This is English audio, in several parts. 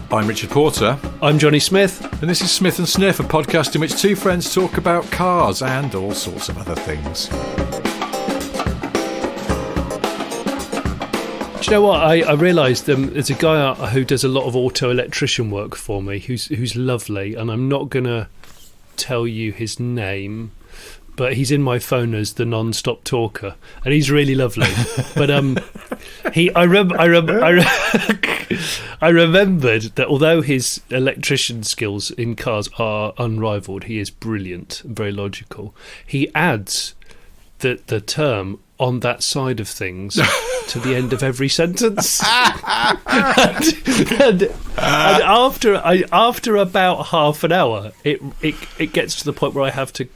I'm Richard Porter. I'm Jonny Smith. And this is Smith and Sniff, a podcast in which two friends talk about cars and all sorts of other things. Do you know what? I realised there's a guy who does a lot of auto electrician work for me who's lovely, and I'm not going to tell you his name, but he's in my phone as the non-stop talker, and he's really lovely. But I remembered that although his electrician skills in cars are unrivaled, he is brilliant and very logical. He adds the term "on that side of things" to the end of every sentence. and after about half an hour, it gets to the point where I have to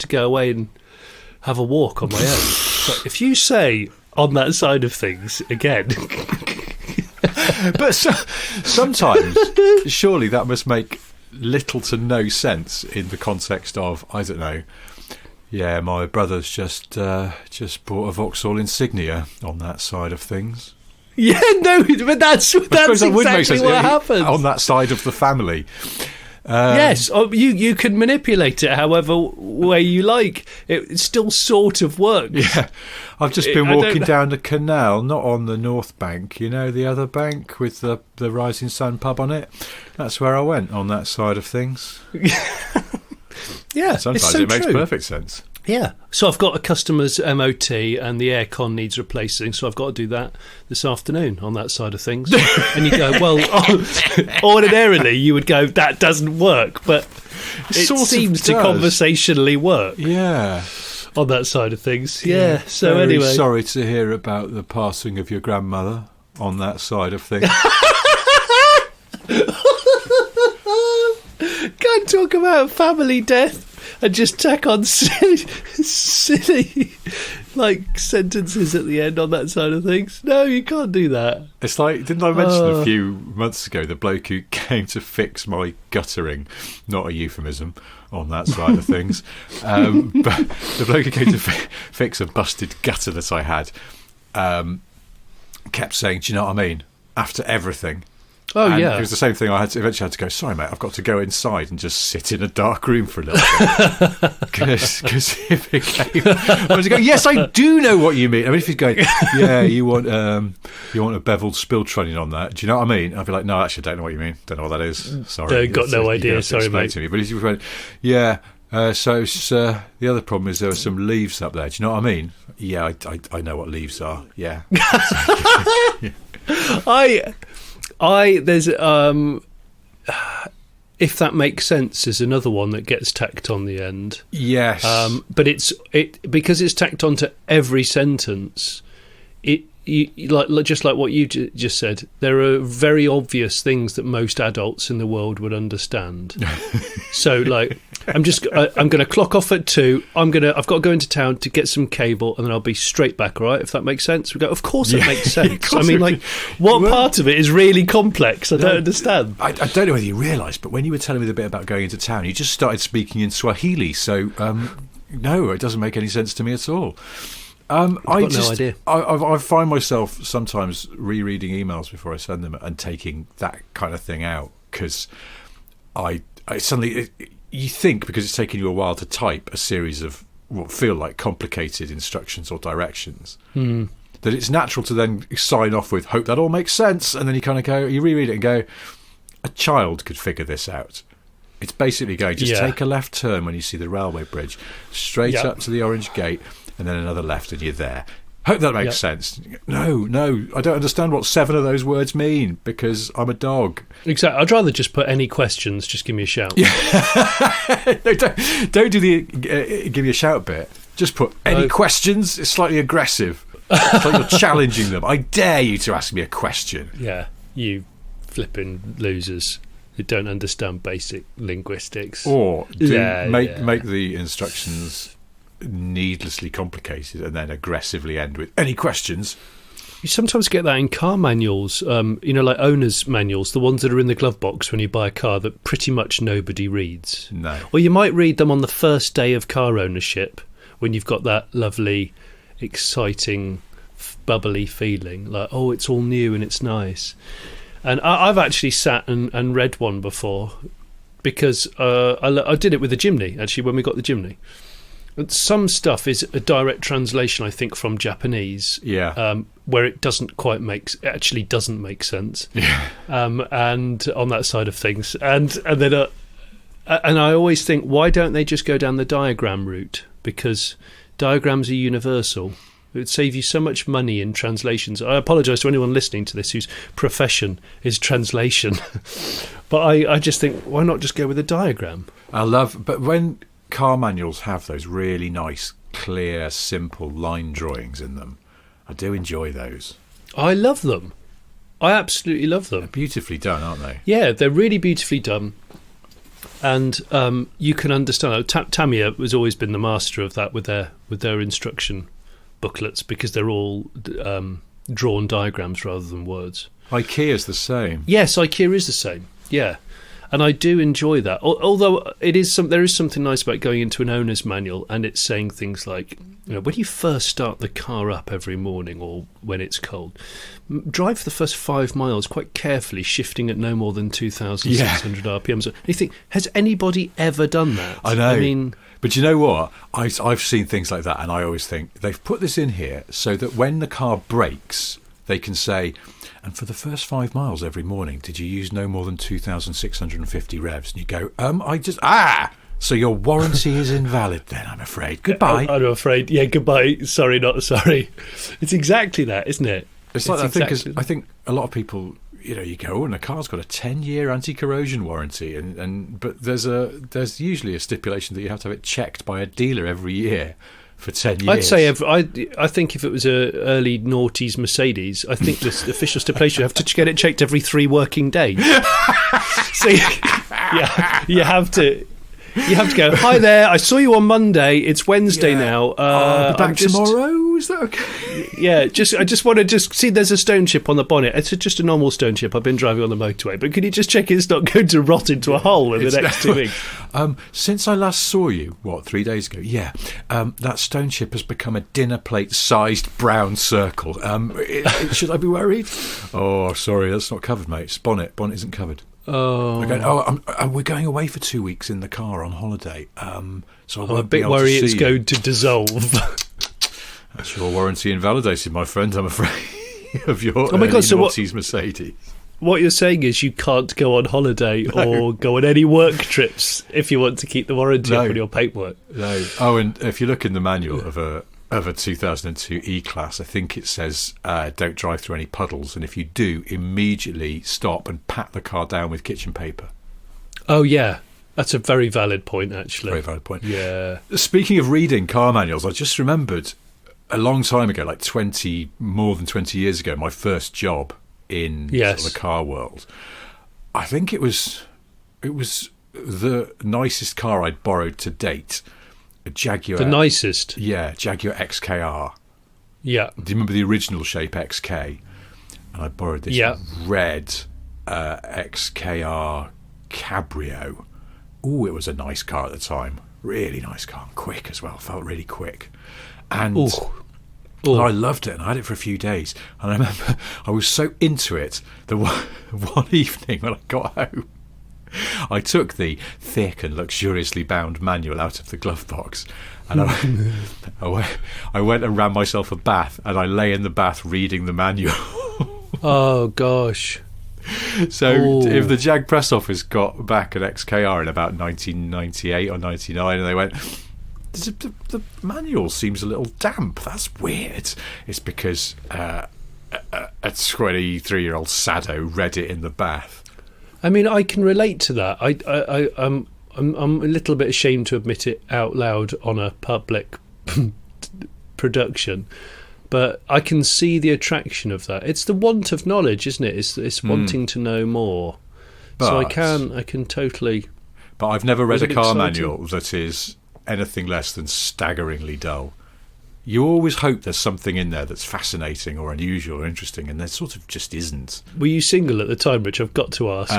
go away and have a walk on my own. So if you say "on that side of things" again. But sometimes, surely that must make little to no sense in the context of, I don't know, yeah, my brother's just bought a Vauxhall Insignia on that side of things. Yeah, no, but that's exactly what happens. On that side of the family. Yes, you can manipulate it however way you like. It still sort of works. Yeah, I've just been walking down the canal, not on the north bank, you know, the other bank with the Rising Sun pub on it. That's where I went, on that side of things. Yeah, sometimes it makes perfect sense. Yeah, so I've got a customer's MOT and the aircon needs replacing, so I've got to do that this afternoon on that side of things. And you go, well, ordinarily you would go, that doesn't work, but it seems to conversationally work. Yeah. On that side of things, yeah. So very anyway, sorry to hear about the passing of your grandmother on that side of things. Can't talk about family death and just tack on silly like sentences at the end on that side of things. No, you can't do that. It's like, didn't I mention a few months ago the bloke who came to fix my guttering, not a euphemism, on that side of things, but the bloke who came to fix a busted gutter that I had kept saying, do you know what I mean, after everything. Oh, yeah. It was the same thing. I eventually had to go, sorry, mate, I've got to go inside and just sit in a dark room for a little bit. Because it became... I was going, yes, I do know what you mean. I mean, if he's going, yeah, you want a beveled spill trunnion on that, do you know what I mean? I'd be like, no, actually, I don't know what you mean. Don't know what that is. Sorry. Got no idea. Sorry, mate. To me. But he went, yeah, so the other problem is there are some leaves up there. Do you know what I mean? Yeah, I know what leaves are. Yeah. There's if that makes sense is another one that gets tacked on the end. Yes, but because it's tacked onto every sentence. Just like what you just said, there are very obvious things that most adults in the world would understand. So, like, I'm going to clock off at 2. I've got to go into town to get some cable, and then I'll be straight back. All right, if that makes sense. We go, of course it makes sense. I mean, like, what part of it is really complex? I don't understand. I don't know whether you realised, but when you were telling me the bit about going into town, you just started speaking in Swahili. So, no, it doesn't make any sense to me at all. I've got no idea. I find myself sometimes rereading emails before I send them and taking that kind of thing out because I suddenly you think, because it's taken you a while to type a series of what feel like complicated instructions or directions, that it's natural to then sign off with "hope that all makes sense," and then you kind of go, you reread it and go, a child could figure this out. It's basically going, just take a left turn when you see the railway bridge, straight up to the orange gate, and then another left and you're there. Hope that makes sense. No, I don't understand what 7 of those words mean because I'm a dog. Exactly. I'd rather just put any questions, just give me a shout. Yeah. No, don't do the give me a shout bit. Just put any questions. It's slightly aggressive. It's like you're challenging them. I dare you to ask me a question. Yeah, you flipping losers who don't understand basic linguistics. Or make the instructions needlessly complicated and then aggressively end with any questions. You sometimes get that in car manuals, like owner's manuals, the ones that are in the glove box when you buy a car that pretty much nobody reads. No. Or you might read them on the first day of car ownership when you've got that lovely, exciting, bubbly feeling, like, oh, it's all new and it's nice. And I've actually sat and read one before because I did it with the Jimny, actually, when we got the Jimny. Some stuff is a direct translation, I think, from Japanese, where it doesn't make sense. Yeah. And on that side of things, and then I always think, why don't they just go down the diagram route? Because diagrams are universal. It would save you so much money in translations. I apologise to anyone listening to this whose profession is translation, but I just think, why not just go with a diagram? But when car manuals have those really nice, clear, simple line drawings in them, I do enjoy those. I love them. I absolutely love them. They're beautifully done, aren't they? Yeah, they're really beautifully done. And you can understand. Tamiya has always been the master of that with their instruction booklets, because they're all drawn diagrams rather than words. IKEA's the same. Yes, IKEA is the same. Yeah, and I do enjoy that. Although there is something nice about going into an owner's manual and it's saying things like, when you first start the car up every morning or when it's cold, drive for the first 5 miles quite carefully, shifting at no more than 2,600 RPMs. And you think, has anybody ever done that? I know. I mean, but you know what? I've seen things like that, and I always think they've put this in here so that when the car brakes, they can say, and for the first 5 miles every morning, did you use no more than 2,650 revs? And you go, so your warranty is invalid then, I'm afraid. Goodbye. I'm afraid. Yeah, goodbye. Sorry, not sorry. It's exactly that, isn't it? It's like, I think a lot of people, you go, and the car's got a 10-year anti-corrosion warranty, but there's usually a stipulation that you have to have it checked by a dealer every year for 10 years. I'd say I think if it was a early noughties Mercedes, I think the official stipulation you have to get it checked every 3 working days. So you have to. You have to go, hi there, I saw you on Monday, it's Wednesday now. I'll be back tomorrow, is that okay? Yeah, I just want to see there's a stone chip on the bonnet. It's just a normal stone chip. I've been driving on the motorway, but can you just check it's not going to rot into a hole in the next 2 weeks? Since I last saw you, 3 days ago? Yeah, that stone chip has become a dinner plate-sized brown circle. Should I be worried? Oh, sorry, that's not covered, mate. It's bonnet. Bonnet isn't covered. Oh, we're going away for 2 weeks in the car on holiday. So I'm a bit worried it's going to dissolve. That's your warranty invalidated, my friend. I'm afraid of your noughties Mercedes. What you're saying is you can't go on holiday or go on any work trips if you want to keep the warranty up on your paperwork. No. Oh, and if you look in the manual of a 2002 E-Class, I think it says don't drive through any puddles, and if you do, immediately stop and pat the car down with kitchen paper. Oh yeah, that's a very valid point, actually. Very valid point. Yeah. Speaking of reading car manuals, I just remembered a long time ago, like more than 20 years ago, my first job in sort of the car world. I think it was the nicest car I'd borrowed to date. A Jaguar. The nicest? Yeah, Jaguar XKR. Yeah. Do you remember the original shape XK? And I borrowed this red XKR Cabrio. Ooh, it was a nice car at the time. Really nice car. Quick as well. Felt really quick. And I loved it, and I had it for a few days. And I remember I was so into it that one evening when I got home, I took the thick and luxuriously bound manual out of the glove box, and I went and ran myself a bath, and I lay in the bath reading the manual. Oh gosh! So if the Jag press office got back an XKR in about 1998 or 99, and they went, the manual seems a little damp. That's weird. It's because a 23-year-old sado read it in the bath. I mean, I can relate to that. I'm a little bit ashamed to admit it out loud on a public production, but I can see the attraction of that. It's the want of knowledge, isn't it? It's wanting to know more. But, so I can totally. But I've never read a car manual that is anything less than staggeringly dull. You always hope there's something in there that's fascinating or unusual or interesting, and there sort of just isn't. Were you single at the time, Rich? I've got to ask.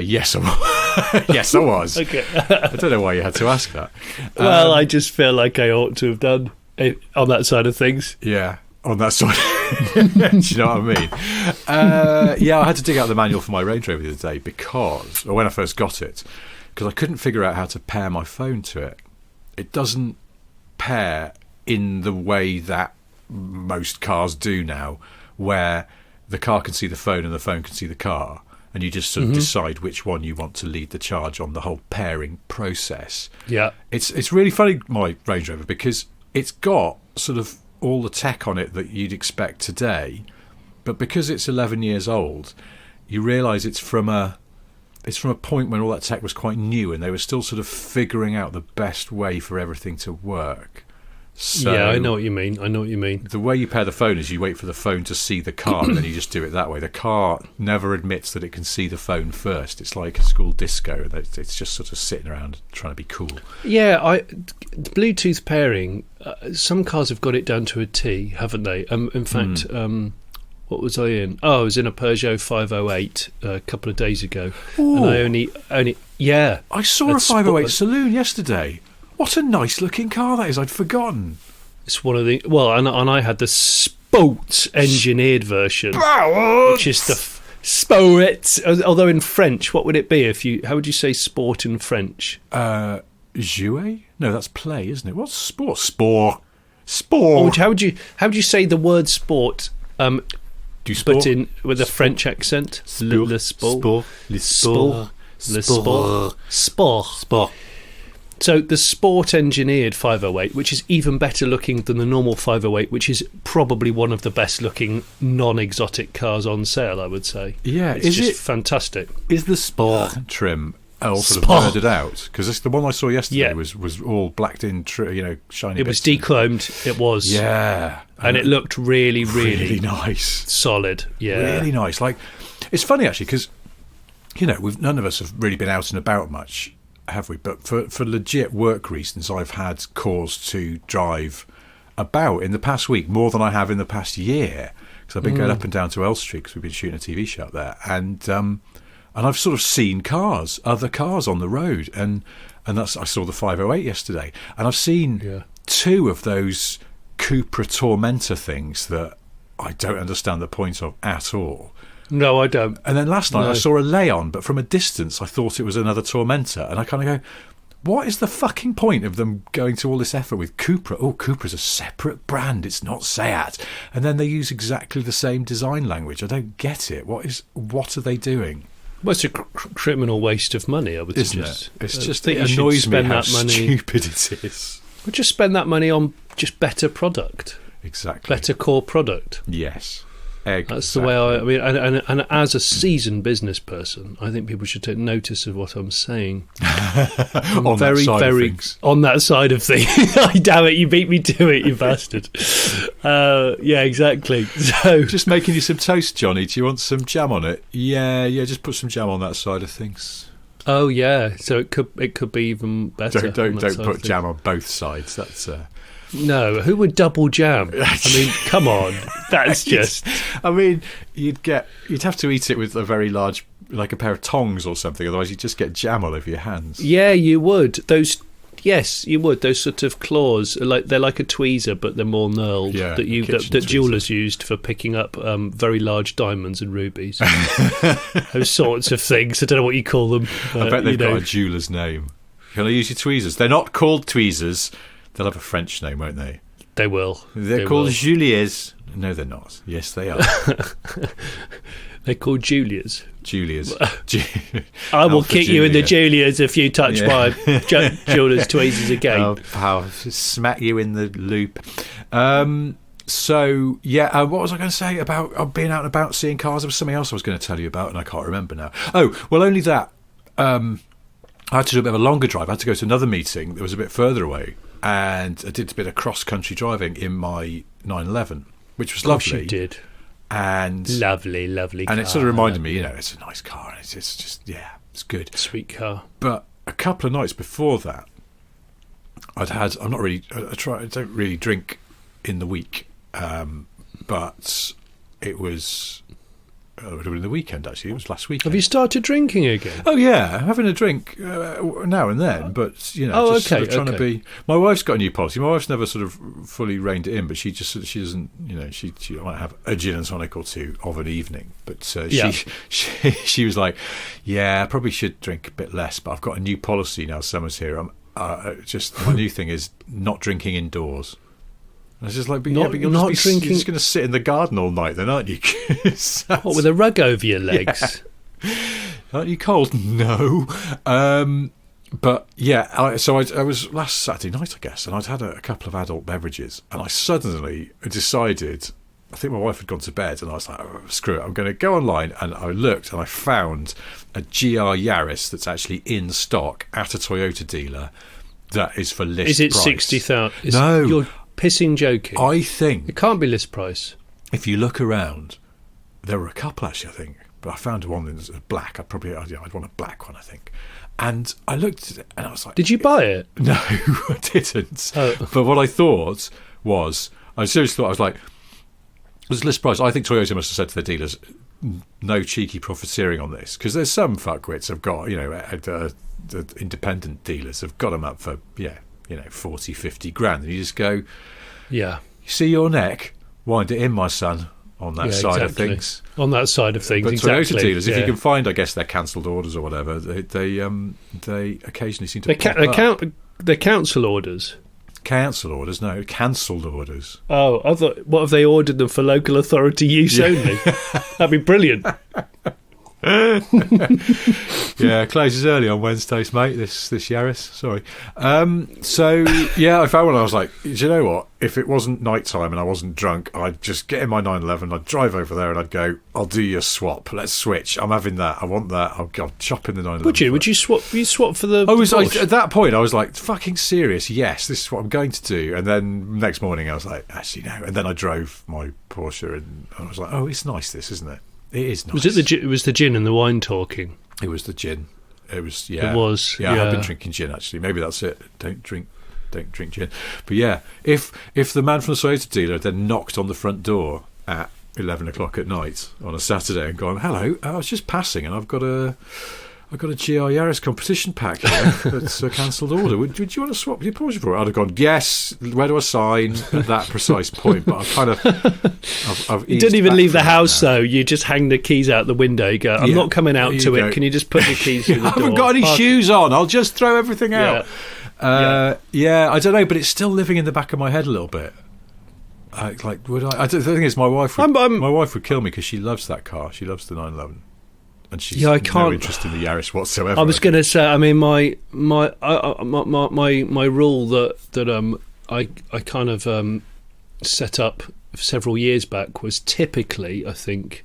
Yes, I was. Yes, I was. Okay. I don't know why you had to ask that. Well, I just feel like I ought to have done it on that side of things. Yeah. on that side. Do you know what I mean? Yeah, I had to dig out the manual for my Range Rover the other day because, or when I first got it, because I couldn't figure out how to pair my phone to it. It doesn't pair in the way that most cars do now, where the car can see the phone and the phone can see the car, and you just sort of decide which one you want to lead the charge on the whole pairing process. Yeah. It's really funny, my Range Rover, because it's got sort of all the tech on it that you'd expect today, but because it's 11 years old, you realise it's from a point when all that tech was quite new and they were still sort of figuring out the best way for everything to work. So yeah, I know what you mean. the way you pair the phone is you wait for the phone to see the car and then you just do it that way. The car never admits that it can see the phone first. It's like a school disco. It's just sort of sitting around trying to be cool. Yeah, Bluetooth pairing, some cars have got it down to a T, haven't they? In fact, what was I in? Oh, I was in a Peugeot 508 a couple of days ago. Ooh. And I only yeah. I saw a 508 Saloon yesterday. What a nice looking car that is. I'd forgotten. It's one of the... Well, and I had the sports engineered version, which is the sport. Although in French, what would it be if you... How would you say sport in French? Jouer? No, that's play, isn't it? What's sport? Sport. Sport. How would you say the word sport? Du sport? But in with a French accent. Le sport. Sport. Le sport. Le sport. Sport. Sport. So the sport engineered 508, which is even better looking than the normal 508, which is probably one of the best looking non-exotic cars on sale, I would say. Yeah, it's just fantastic. Is the sport trim all sort of blurred out? Because the one I saw yesterday was all blacked in, shiny. It was dechromed. It was. Yeah, and it looked really, really nice, solid. Yeah, really nice. Like, it's funny actually because none of us have really been out and about much, have we? But for legit work reasons, I've had cause to drive about in the past week more than I have in the past year, because I've been going up and down to Elstree because we've been shooting a TV show up there, and I've sort of seen other cars on the road, and that's, I saw the 508 yesterday, and I've seen two of those Cupra Formentor things that I don't understand the point of at all. No, I don't. And then last night I saw a Leon, but from a distance I thought it was another Formentor, and I kind of go, what is the fucking point of them going to all this effort with Cupra? Oh, Cupra's a separate brand, it's not Seat. And then they use exactly the same design language. I don't get it. What are they doing? Well, it's a criminal waste of money, I would suggest. It's just, it annoys me how stupid it is. We'll just spend that money on just better product. Exactly. Better core product. Yes. Exactly. That's the way I mean, and as a seasoned business person, I think people should take notice of what I'm saying. On that side of things. Damn it, you beat me to it, you bastard. Yeah, exactly. So, just making you some toast, Johnny. Do you want some jam on it? Yeah, just put some jam on that side of things. Oh yeah, so it could be even better. Don't put jam on both sides. That's no. Who would double jam? I mean, come on, that's just. I mean, you'd have to eat it with a very large, like a pair of tongs or something. Otherwise, you'd just get jam all over your hands. Yeah, you would. Yes, you would. Those sort of claws, they're like a tweezer, but they're more knurled. Yeah, that jewellers used for picking up very large diamonds and rubies. Those sorts of things. I don't know what you call them. I bet they've got a jeweller's name. Can I use your tweezers? They're not called tweezers. They'll have a French name, won't they? They will. They're called Juliers. No, they're not. Yes, they are. They're called Julias. I will kick you in the Julias if you touch my jeweler's tweezers again. I'll smack you in the loop. So, what was I going to say about being out and about seeing cars? There was something else I was going to tell you about, and I can't remember now. Oh, well, only that. I had to do a bit of a longer drive. I had to go to another meeting that was a bit further away, and I did a bit of cross-country driving in my 911, which was lovely. Of course you did. And lovely car. And it sort of reminded me, it's a nice car, and it's just, it's good. Sweet car. But a couple of nights before that, I don't really drink in the week, but it was it would have been the weekend, actually. It was last weekend. Have you started drinking again? Oh, yeah. I'm having a drink now and then, but, you know, just sort of trying to be... My wife's got a new policy. My wife's never sort of fully reined it in, but she doesn't, you know, she might have a gin and tonic or two of an evening, but she was like, yeah, I probably should drink a bit less, but I've got a new policy now. Summer's here. My new thing is not drinking indoors. And it's just like, you're just going to sit in the garden all night then, aren't you? What, with a rug over your legs? Yeah. Aren't you cold? No. But yeah, I was last Saturday night, I guess, and I'd had a couple of adult beverages, and I suddenly decided, I think my wife had gone to bed, and I was like, oh, screw it, I'm going to go online, and I looked, and I found a GR Yaris that's actually in stock at a Toyota dealer that is for list price. Is it 60,000? No. You're pissing joking. I think... It can't be list price. If you look around, there were a couple, actually, I think, but I found one that was black. I'd want a black one, I think. And I looked at it, and I was like... Did you buy it? No, I didn't. Oh. But what I thought was... I seriously thought, I was like... It was list price. I think Toyota must have said to their dealers, no cheeky profiteering on this. Because there's some fuckwits have got, you know, the independent dealers have got them up for, 40, 50 grand. And you just go... Yeah. You see your neck? Wind it in, my son. On that side of things. On that side of things, but exactly. Toyota dealers, if you can find, I guess, their cancelled orders or whatever, they occasionally seem to pop up. They're council orders. Cancel orders? No, cancelled orders. Oh, I thought, what have they ordered them for local authority use only? That'd be brilliant. Yeah, closes early on Wednesdays, mate, this Yaris. Sorry. So, yeah, I found one. I was like, do you know what? If it wasn't night time and I wasn't drunk, I'd just get in my 911, I'd drive over there and I'd go, I'll do your swap. Let's switch. I'm having that. I want that. I'll chop in the 911. Would you? Would you swap? You swap for the at that point, I was like, fucking serious. Yes, this is what I'm going to do. And then next morning, I was like, actually, no. And then I drove my Porsche and I was like, oh, it's nice, this, isn't it? It is nice. It was the gin and the wine talking? It was the gin. It was, yeah. It was, yeah. I have been drinking gin, actually. Maybe that's it. Don't drink gin. But yeah, if the man from the Toyota dealer then knocked on the front door at 11 o'clock at night on a Saturday and gone, hello, I was just passing and I've got a GR Yaris competition pack here that's a cancelled order. Would you want to swap your Porsche for it? I'd have gone, yes, where do I sign at that precise point? But I've kind of... I've you don't even leave the house, though. You just hang the keys out the window. You go, I'm not coming out to it. Can you just put the keys through the door? I haven't got any shoes on. I'll just throw everything out. Yeah, I don't know, but it's still living in the back of my head a little bit. Would I? The thing is, my wife would kill me because she loves that car. She loves the 911. And she's no interest in the Yaris whatsoever. I was going to say, I mean, my rule that I kind of set up several years back was typically, I think,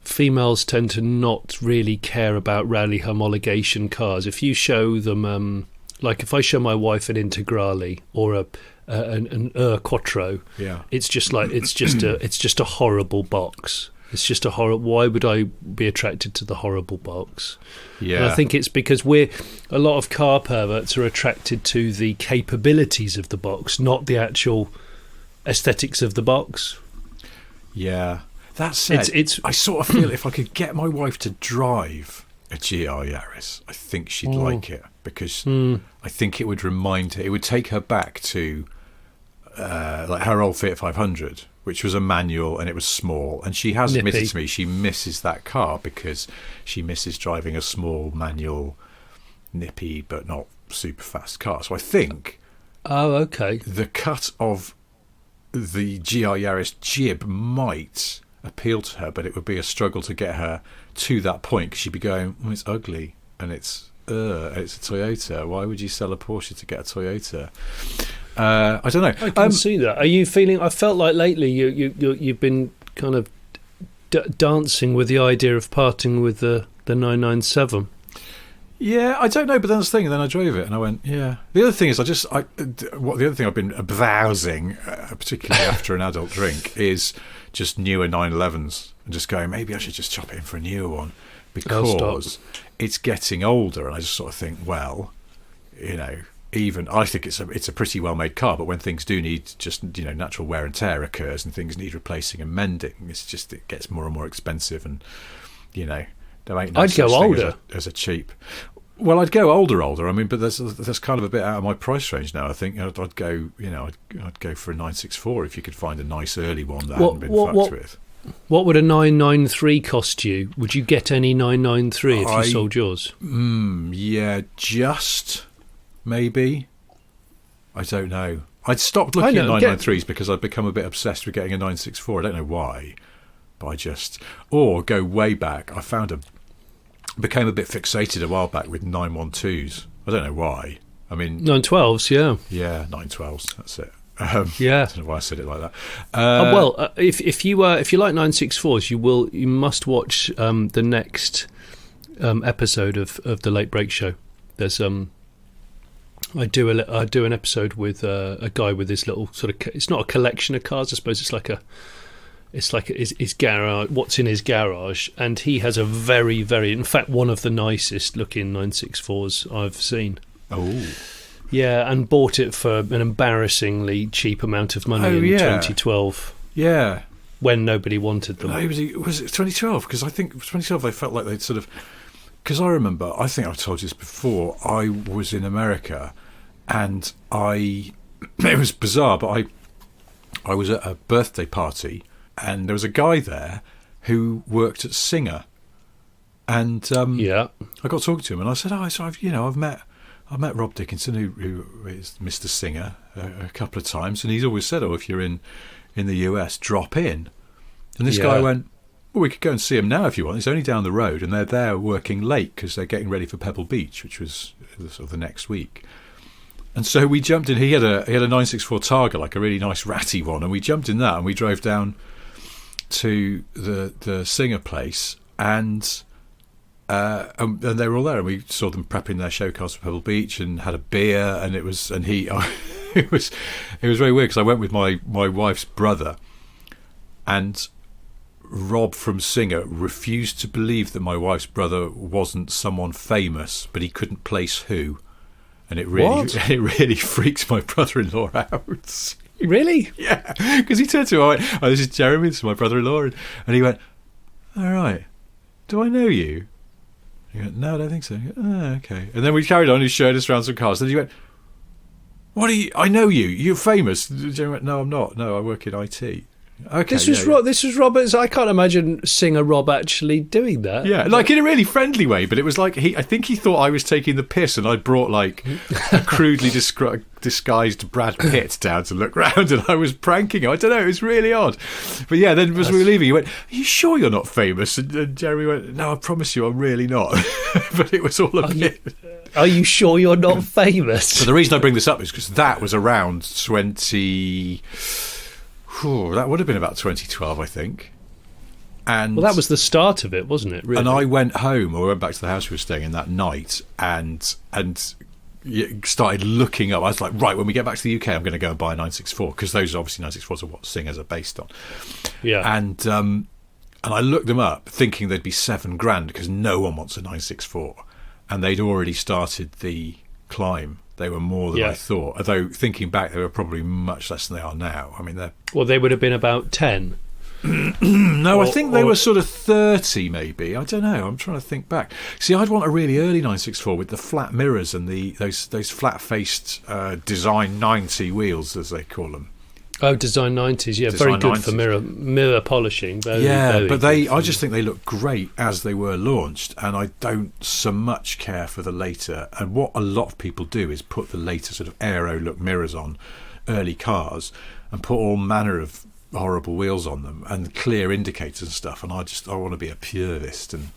females tend to not really care about rally homologation cars. If you show them, like if I show my wife an Integrale or an Quattro, it's just a horrible box. It's just a horror. Why would I be attracted to the horrible box? Yeah, and I think it's because a lot of car perverts are attracted to the capabilities of the box, not the actual aesthetics of the box. Yeah, that said, I sort of feel if I could get my wife to drive a GR Yaris, I think she'd like it because I think it would remind her. It would take her back to like her old Fiat 500. Which was a manual and it was small. And she has admitted to me she misses that car because she misses driving a small manual, nippy but not super fast car. So I think the cut of the GR Yaris jib might appeal to her, but it would be a struggle to get her to that point because she'd be going, it's ugly and it's a Toyota. Why would you sell a Porsche to get a Toyota? I don't know. I can see that. Are you feeling? I felt like lately you've been kind of dancing with the idea of parting with the 997. Yeah, I don't know, but then that's the thing. And then I drove it, and I went, yeah. The other thing is, the other thing I've been browsing, particularly after an adult drink, is just newer 911s, and just going, maybe I should just chop it in for a newer one because it's getting older, and I just sort of think, well, even I think it's a pretty well made car, but when things do need just natural wear and tear occurs and things need replacing and mending, it gets more and more expensive, and there ain't no I'd such go thing older as a cheap. Well, I'd go older. I mean, but that's kind of a bit out of my price range now. I think I'd go I'd go for a 964 if you could find a nice early one that hadn't been fucked with. What would a 993 cost you? Would you get any 993 if you sold yours? Yeah, just maybe. I don't know. I'd stopped looking at 993s because I'd become a bit obsessed with getting a 964. I don't know why, but or go way back. Became a bit fixated a while back with 912s. I don't know why. I mean, 912s, yeah. Yeah, 912s. That's it. Yeah. I don't know why I said it like that. If you like 964s, you must watch the next episode of the Late Break Show. There's I do an episode with a guy with this little sort of. It's not a collection of cars. I suppose it's like his garage. What's in his garage, and he has a very, very, in fact, one of the nicest looking 964s I've seen. Oh. Yeah, and bought it for an embarrassingly cheap amount of money in 2012. Yeah. When nobody wanted them. Was it 2012? Because I think 2012 they felt like they'd sort of... Because I remember, I think I've told you this before, I was in America and it was bizarre, but I was at a birthday party and there was a guy there who worked at Singer. And I got talking to him and I said, I've met Rob Dickinson, who is Mr. Singer, a couple of times, and he's always said, if you're in the US, drop in. And this guy went, well, we could go and see him now if you want. It's only down the road, and they're there working late because they're getting ready for Pebble Beach, which was sort of the next week. And so we jumped in. He had a 964 Targa, like a really nice ratty one, and we jumped in that and we drove down to the Singer place, and they were all there, and we saw them prepping their show cars for Pebble Beach, and had a beer, and it was very weird because I went with my wife's brother, and Rob from Singer refused to believe that my wife's brother wasn't someone famous, but he couldn't place who, and it really freaks my brother-in-law out. Really? Yeah, because he turned to me, I went, this is Jeremy, this is my brother-in-law, and he went, all right, do I know you? He went, no, I don't think so. Okay. And then we carried on. He showed us around some cars. Then he went, what are you? I know you. You're famous. Jeremy went, no, I'm not. No, I work in IT. Okay. This was Robert's. I can't imagine Singer Rob actually doing that. Yeah, like in a really friendly way. But it was like I think he thought I was taking the piss, and I brought like a crudely disguised Brad Pitt down to look round, and I was pranking him. I don't know. It was really odd. But yeah, then as we were leaving, he went, "Are you sure you're not famous?" And Jeremy went, "No, I promise you, I'm really not." But it was all a bit. Are you sure you're not famous? So the reason I bring this up is because that was around 20. That would have been about 2012, I think. And well, that was the start of it, wasn't it? Really? And I went home, or went back to the house we were staying in that night, and started looking up. I was like, right, when we get back to the UK, I'm going to go and buy a 964, because those obviously 964s are what Singers are based on. Yeah. And I looked them up, thinking they'd be $7,000, because no one wants a 964, and they'd already started the climb. They were more than I thought. Although, thinking back, they were probably much less than they are now. I mean, they would have been about 10. No, I think they were sort of 30, maybe. I don't know. I'm trying to think back. See, I'd want a really early 964 with the flat mirrors and those flat-faced Design 90 wheels, as they call them. Oh, Design 90s, yeah, very good 90s. For mirror polishing. Very I just think they look great as they were launched, and I don't so much care for the later. And what a lot of people do is put the later sort of aero look mirrors on early cars and put all manner of horrible wheels on them and clear indicators and stuff. And I want to be a purist and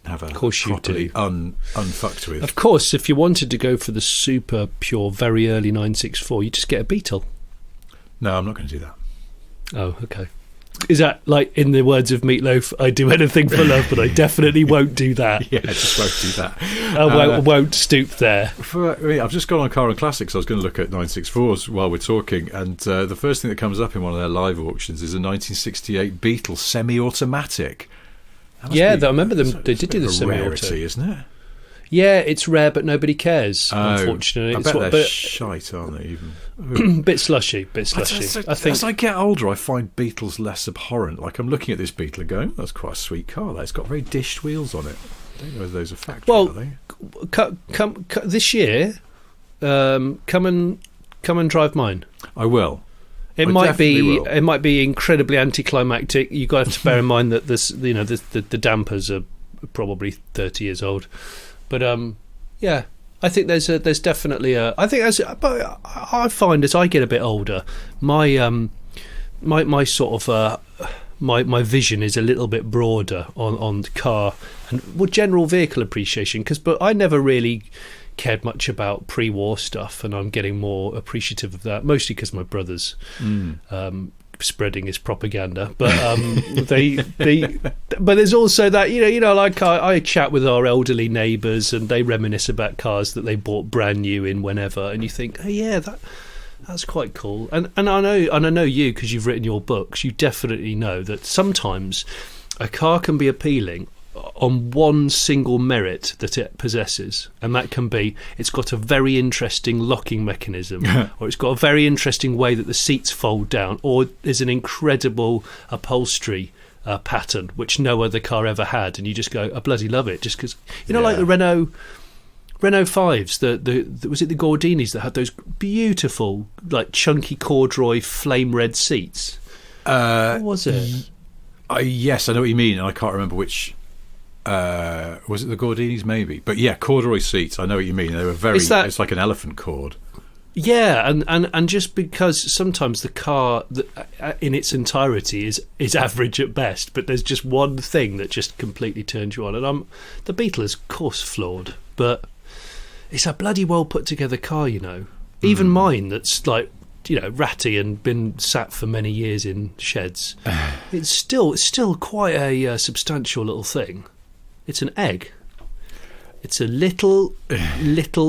have a properly unfucked with. Of course, if you wanted to go for the super pure, very early 964, you just get a Beetle. No, I'm not going to do that. Oh, okay. Is that like, in the words of Meatloaf, I'd do anything for love, but I definitely won't do that. Yeah, I just won't do that. I won't stoop there. I've just gone on Car and Classics. I was going to look at 964s while we're talking, and the first thing that comes up in one of their live auctions is a 1968 Beetle semi-automatic. I remember them. They did do the semi-auto, rarity, isn't it? Yeah, it's rare, but nobody cares. Unfortunately, I bet they're shite, aren't they? Even bit slushy. I think as I get older, I find Beetles less abhorrent. Like I'm looking at this Beetle and going, "That's quite a sweet car. It's got very dished wheels on it." I don't know whether those are factory. Well, are they? Come this year. Come and drive mine. I will. It might be incredibly anticlimactic. You've got to have to bear in mind that the dampers are probably 30 years old. But yeah, I think there's definitely but I find as I get a bit older, my sort of my vision is a little bit broader on the car and general vehicle appreciation. But I never really cared much about pre-war stuff, and I'm getting more appreciative of that, mostly because my brother's spreading his propaganda. But but there's also that like I chat with our elderly neighbours, and they reminisce about cars that they bought brand new in whenever, and you think, oh yeah, that's quite cool. And I know you, because you've written your books, you definitely know that sometimes a car can be appealing on one single merit that it possesses, and that can be it's got a very interesting locking mechanism, or it's got a very interesting way that the seats fold down, or there's an incredible upholstery pattern which no other car ever had, and you just go, I bloody love it, just because like the Renault 5s, the was it the Gordinis that had those beautiful like chunky corduroy flame red seats? What was it? Yes, I know what you mean, and I can't remember which. Was it the Gordinis? Maybe, but yeah, corduroy seats. I know what you mean. They were very. It's like an elephant cord. Yeah, and just because sometimes the car in its entirety is average at best, but there's just one thing that just completely turns you on. And the Beetle is of course flawed, but it's a bloody well put together car. Even mine that's like ratty and been sat for many years in sheds. It's still quite a substantial little thing. It's an egg. It's a little,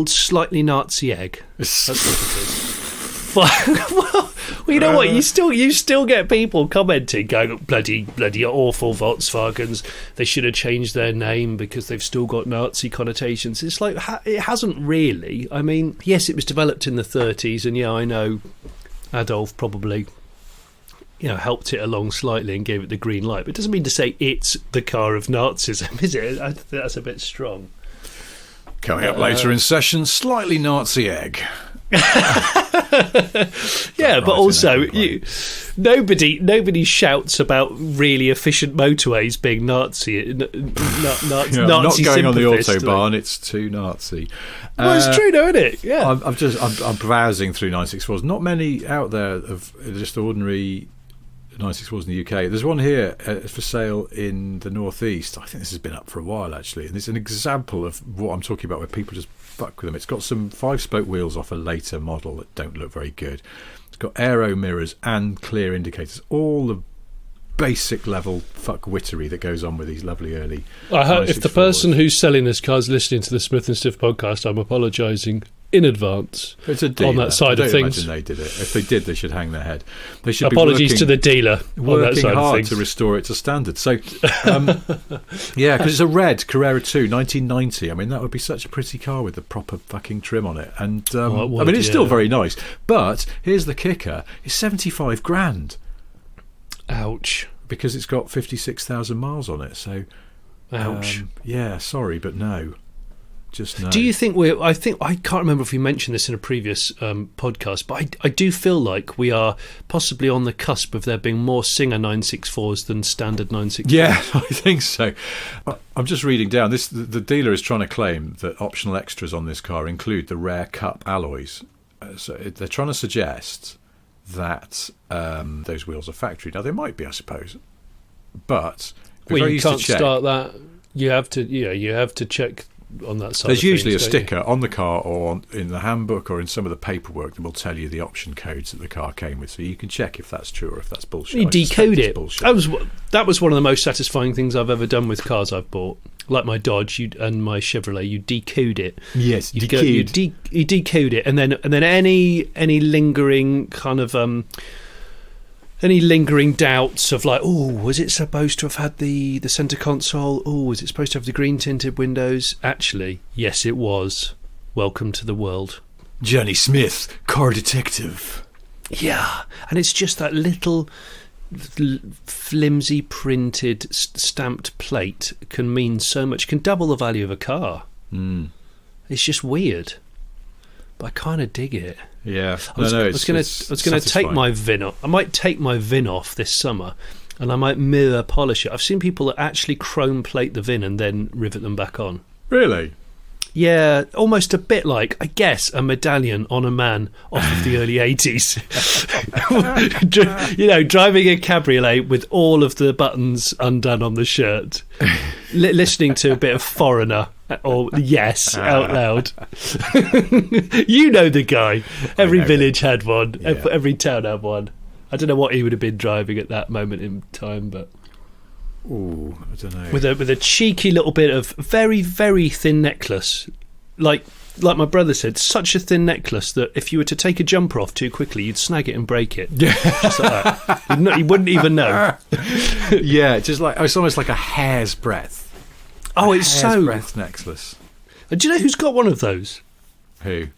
slightly Nazi egg. That's what it is. Well, you know what? You still get people commenting, going, bloody awful Volkswagens. They should have changed their name because they've still got Nazi connotations. It's like, it hasn't really. I mean, yes, it was developed in the 30s, and yeah, I know Adolf probably helped it along slightly and gave it the green light, but it doesn't mean to say it's the car of Nazism, is it? I think that's a bit strong. Coming up later in session, slightly Nazi egg. Yeah, but also nobody shouts about really efficient motorways being Nazi. Nazi not going on the autobahn. It's too Nazi. Well, it's true, though, isn't it? Yeah. I'm browsing through 964s. Not many out there of just ordinary 964s in the UK. There's one here for sale in the northeast. I think this has been up for a while actually, and it's an example of what I'm talking about, where people just fuck with them. It's got some 5-spoke wheels off a later model that don't look very good. It's got aero mirrors and clear indicators, all the basic level fuckwittery that goes on with these lovely early. I hope if the person who's selling this car is listening to the Smith and Stiff podcast, I'm apologising in advance on that side of things. Imagine they did it. If they did, they should hang their head. They should apologies to the dealer on that side hard of things to restore it to standard. So yeah, because it's a red Carrera 2 1990. I mean, that would be such a pretty car with the proper fucking trim on it, and it's still very nice, but here's the kicker, it's 75 grand. Ouch. Because it's got 56,000 miles on it. So ouch. Yeah, sorry, but no. Just no. Do you think I can't remember if we mentioned this in a previous podcast, but I do feel like we are possibly on the cusp of there being more Singer 964s than standard 964s. Yeah, I think so. I'm just reading down. The dealer is trying to claim that optional extras on this car include the rare cup alloys. So they're trying to suggest that those wheels are factory. Now, they might be, I suppose. But you can't start that. You have to check on that side. There's usually a sticker on the car or in the handbook or in some of the paperwork that will tell you the option codes that the car came with, so you can check if that's true or if that's bullshit. You decode it. That was one of the most satisfying things I've ever done with cars I've bought. Like my Dodge and my Chevrolet, you decode it. Yes, you decode it, and then any lingering kind of Any lingering doubts of like, oh, was it supposed to have had the centre console? Oh, was it supposed to have the green tinted windows? Actually, yes, it was. Welcome to the world. Johnny Smith, car detective. Yeah, and it's just that little flimsy printed stamped plate can mean so much, can double the value of a car. It's just weird, but I kind of dig it. Yeah, I was going to take my VIN off. I might take my VIN off this summer, and I might mirror polish it. I've seen people that actually chrome plate the VIN and then rivet them back on. Really? Yeah, almost a bit like, I guess, a medallion on a man off of the early 80s. You know, driving a cabriolet with all of the buttons undone on the shirt, listening to a bit of Foreigner or Yes out loud. You know the guy. Every village had one. Yeah. Every town had one. I don't know what he would have been driving at that moment in time, but... Ooh, I don't know. With a cheeky little bit of very, very thin necklace, like my brother said, such a thin necklace that if you were to take a jumper off too quickly, you'd snag it and break it. Yeah, just like that. You wouldn't even know. Yeah, just like it's almost like a hair's breadth. Oh, it's so breadth necklace. Do you know who's got one of those? Who?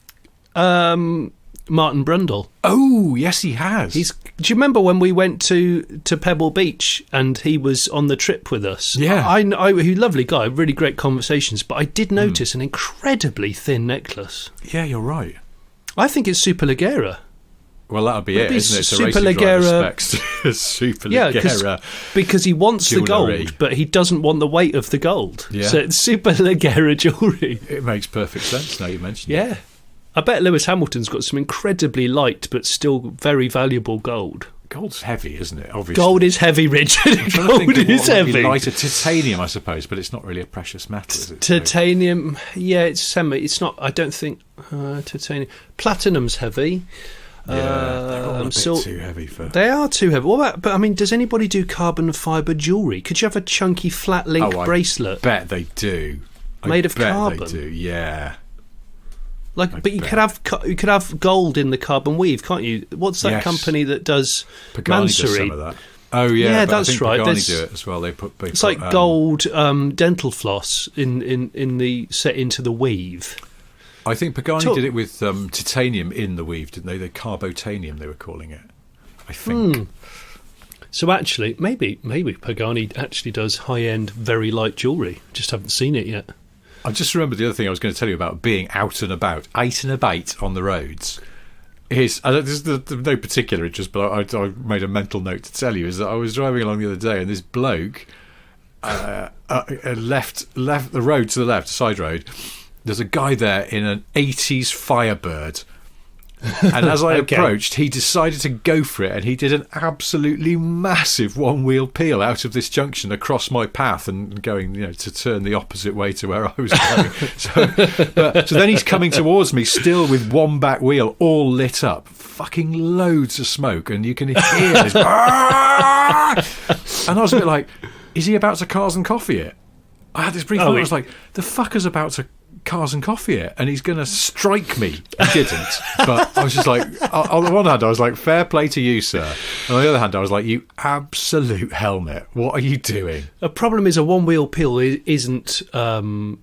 Martin Brundle. Oh, yes, he has. Do you remember when we went to Pebble Beach and he was on the trip with us? Yeah. He's a lovely guy, really great conversations, but I did notice an incredibly thin necklace. Yeah, you're right. I think it's superleggera. Well, that'll be it, isn't it? It's a superleggera. Superleggera. Yeah, because he wants jewellery. The gold, but he doesn't want the weight of the gold. Yeah. So it's superleggera jewellery. It makes perfect sense now you mention it. Yeah. I bet Lewis Hamilton's got some incredibly light but still very valuable gold. Gold's heavy, isn't it? Obviously. Gold is heavy, Richard. Gold is heavy. Lighter titanium, I suppose, but it's not really a precious metal, is it? Titanium, yeah, it's semi. It's not. I don't think titanium. Platinum's heavy. Yeah, they're all a bit too heavy for. They are too heavy. What about? But I mean, does anybody do carbon fibre jewellery? Could you have a chunky flat link bracelet? I bet they do. Made of carbon. They do. Yeah. But you could have gold in the carbon weave, can't you? What's that company that does Pagani Mansory? Does some of that. Oh yeah, that's I think right. Pagani do it as well. It's like gold dental floss in the set into the weave. I think Pagani did it with titanium in the weave, didn't they? The carbotanium they were calling it, I think. So actually, maybe Pagani actually does high-end, very light jewellery. Just haven't seen it yet. I just remembered the other thing I was going to tell you about being out and about on the roads. This is no particular interest, but I made a mental note to tell you, is that I was driving along the other day and this bloke left the road to the left, side road. There's a guy there in an 80s Firebird. And as I approached, he decided to go for it, and he did an absolutely massive one-wheel peel out of this junction across my path and going, to turn the opposite way to where I was going. So then he's coming towards me, still with one back wheel all lit up, fucking loads of smoke, and you can hear this. And I was a bit like, is he about to Cars and Coffee it? I had this brief thought. I was like, the fucker's about to Cars and Coffee it, and he's going to strike me. He didn't, but I was just like, on the one hand I was like, fair play to you, sir, and on the other hand I was like, you absolute helmet, what are you doing? The problem is a one-wheel peel isn't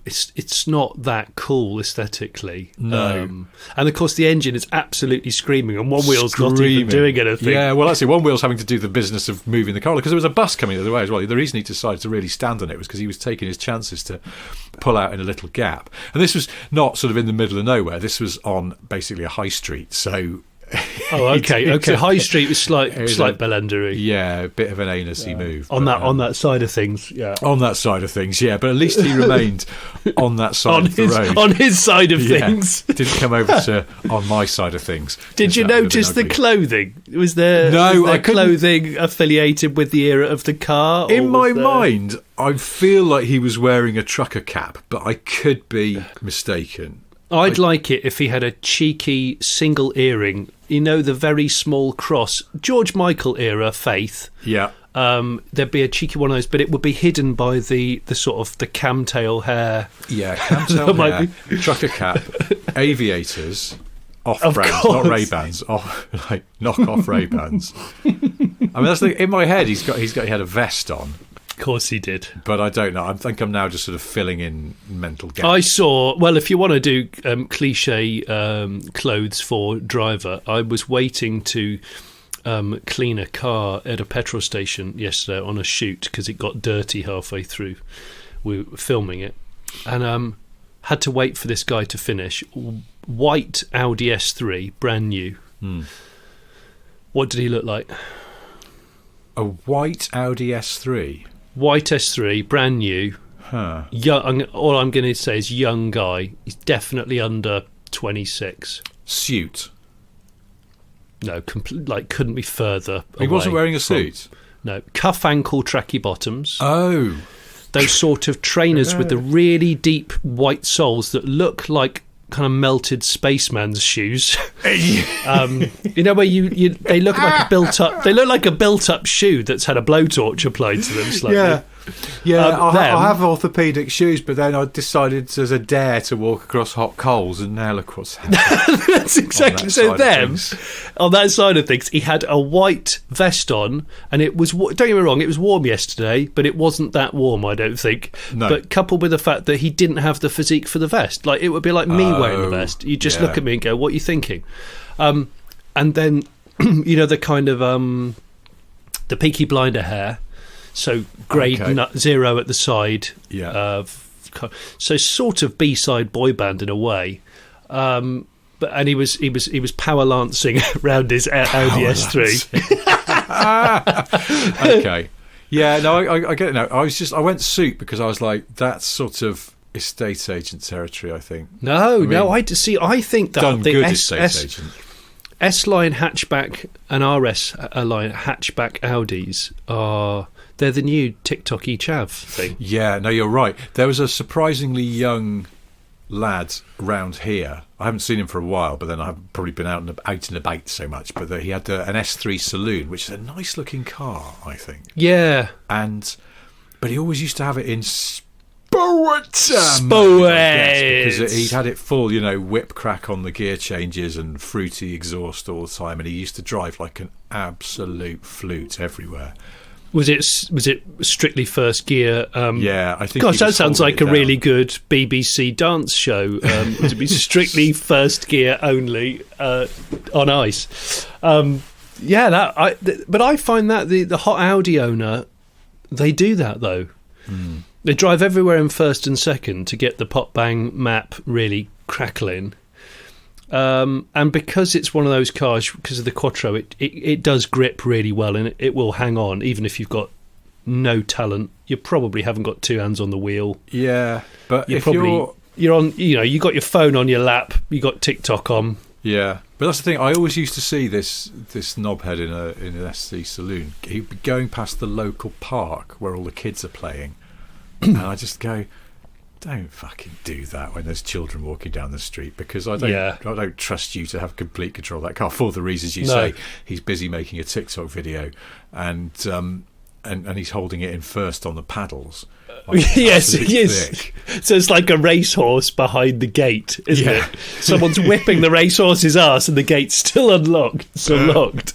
it's not that cool aesthetically. No. And of course the engine is absolutely screaming, and one wheel's not even doing anything. Yeah, well actually one wheel's having to do the business of moving the car, because there was a bus coming the other way as well. The reason he decided to really stand on it was because he was taking his chances to pull out in a little gap. And this was not sort of in the middle of nowhere. This was on basically a high street. So, okay. High street was slight bellendery. Yeah, a bit of an anusy move on that side of things. Yeah, on that side of things. Yeah, but at least he remained on that side of the road. On his side of things. Didn't come over to on my side of things. Did you notice the clothing? Was there clothing affiliated with the era of the car? In my mind, I feel like he was wearing a trucker cap, but I could be mistaken. I'd like it if he had a cheeky single earring, the very small cross, George Michael era Faith. Yeah. There'd be a cheeky one of those, but it would be hidden by the sort of the camtail hair. Yeah, camtail hair, trucker cap, aviators, off-brand, not Ray-Bans, knock-off Ray-Bans. mean, that's in my head. He had a vest on. Of course he did. But I don't know. I think I'm now just sort of filling in mental gaps. I saw, well, if you want to do cliche clothes for driver, I was waiting to clean a car at a petrol station yesterday on a shoot because it got dirty halfway through. We were filming it. And had to wait for this guy to finish. White Audi S3, brand new. What did he look like? A white Audi S3? White S3, brand new. Huh. Young, all I'm going to say is young guy. He's definitely under 26. Suit? No, couldn't be further He wasn't wearing a suit? No. Cuff ankle tracky bottoms. Oh. Those sort of trainers with the really deep white soles that look like kind of melted spaceman's shoes. You know where they look like a built up shoe that's had a blowtorch applied to them slightly. I have orthopaedic shoes, but then I decided as a dare to walk across hot coals, and now look what's happened. That's exactly so. Them on that side of things, he had a white vest on, and it was. Don't get me wrong, it was warm yesterday, but it wasn't that warm, I don't think. No. But coupled with the fact that he didn't have the physique for the vest, like it would be like me wearing the vest. You just look at me and go, "What are you thinking?" And then the kind of the Peaky Blinder hair. So grade zero at the side. Yeah. So sort of B-side boy band in a way. And he was power lancing around his Audi S3. Okay. Yeah, no, I get it now. I went suit because I was like, that's sort of estate agent territory, I think. I think that done the good estate agent. S-line hatchback and RS line hatchback Audis they're the new TikTok-y chav thing. Yeah, no, you're right. There was a surprisingly young lad around here. I haven't seen him for a while, but then I've probably been out and about so much. But he had an S3 Saloon, which is a nice-looking car, I think. Yeah. But he always used to have it in Sport. Because he'd had it full, whip crack on the gear changes and fruity exhaust all the time, and he used to drive like an absolute flute everywhere. Was it strictly first gear? Yeah, I think. Gosh, that sounds like a really good BBC dance show. To be strictly first gear only on ice. But I find that the hot Audi owner, they do that though. They drive everywhere in first and second to get the pop bang map really crackling. And because it's one of those cars, because of the Quattro, it does grip really well, and it will hang on even if you've got no talent. You probably haven't got two hands on the wheel. Yeah, but you're on. You got your phone on your lap. You got TikTok on. Yeah, but that's the thing. I always used to see this knobhead in an SC saloon. He'd be going past the local park where all the kids are playing, and I just go, don't fucking do that when there's children walking down the street, because I don't trust you to have complete control of that car for the reasons you say. He's busy making a TikTok video, and he's holding it in first on the paddles. Yes. So it's like a racehorse behind the gate, isn't it? Someone's whipping the racehorse's ass and the gate's still unlocked. It's unlocked.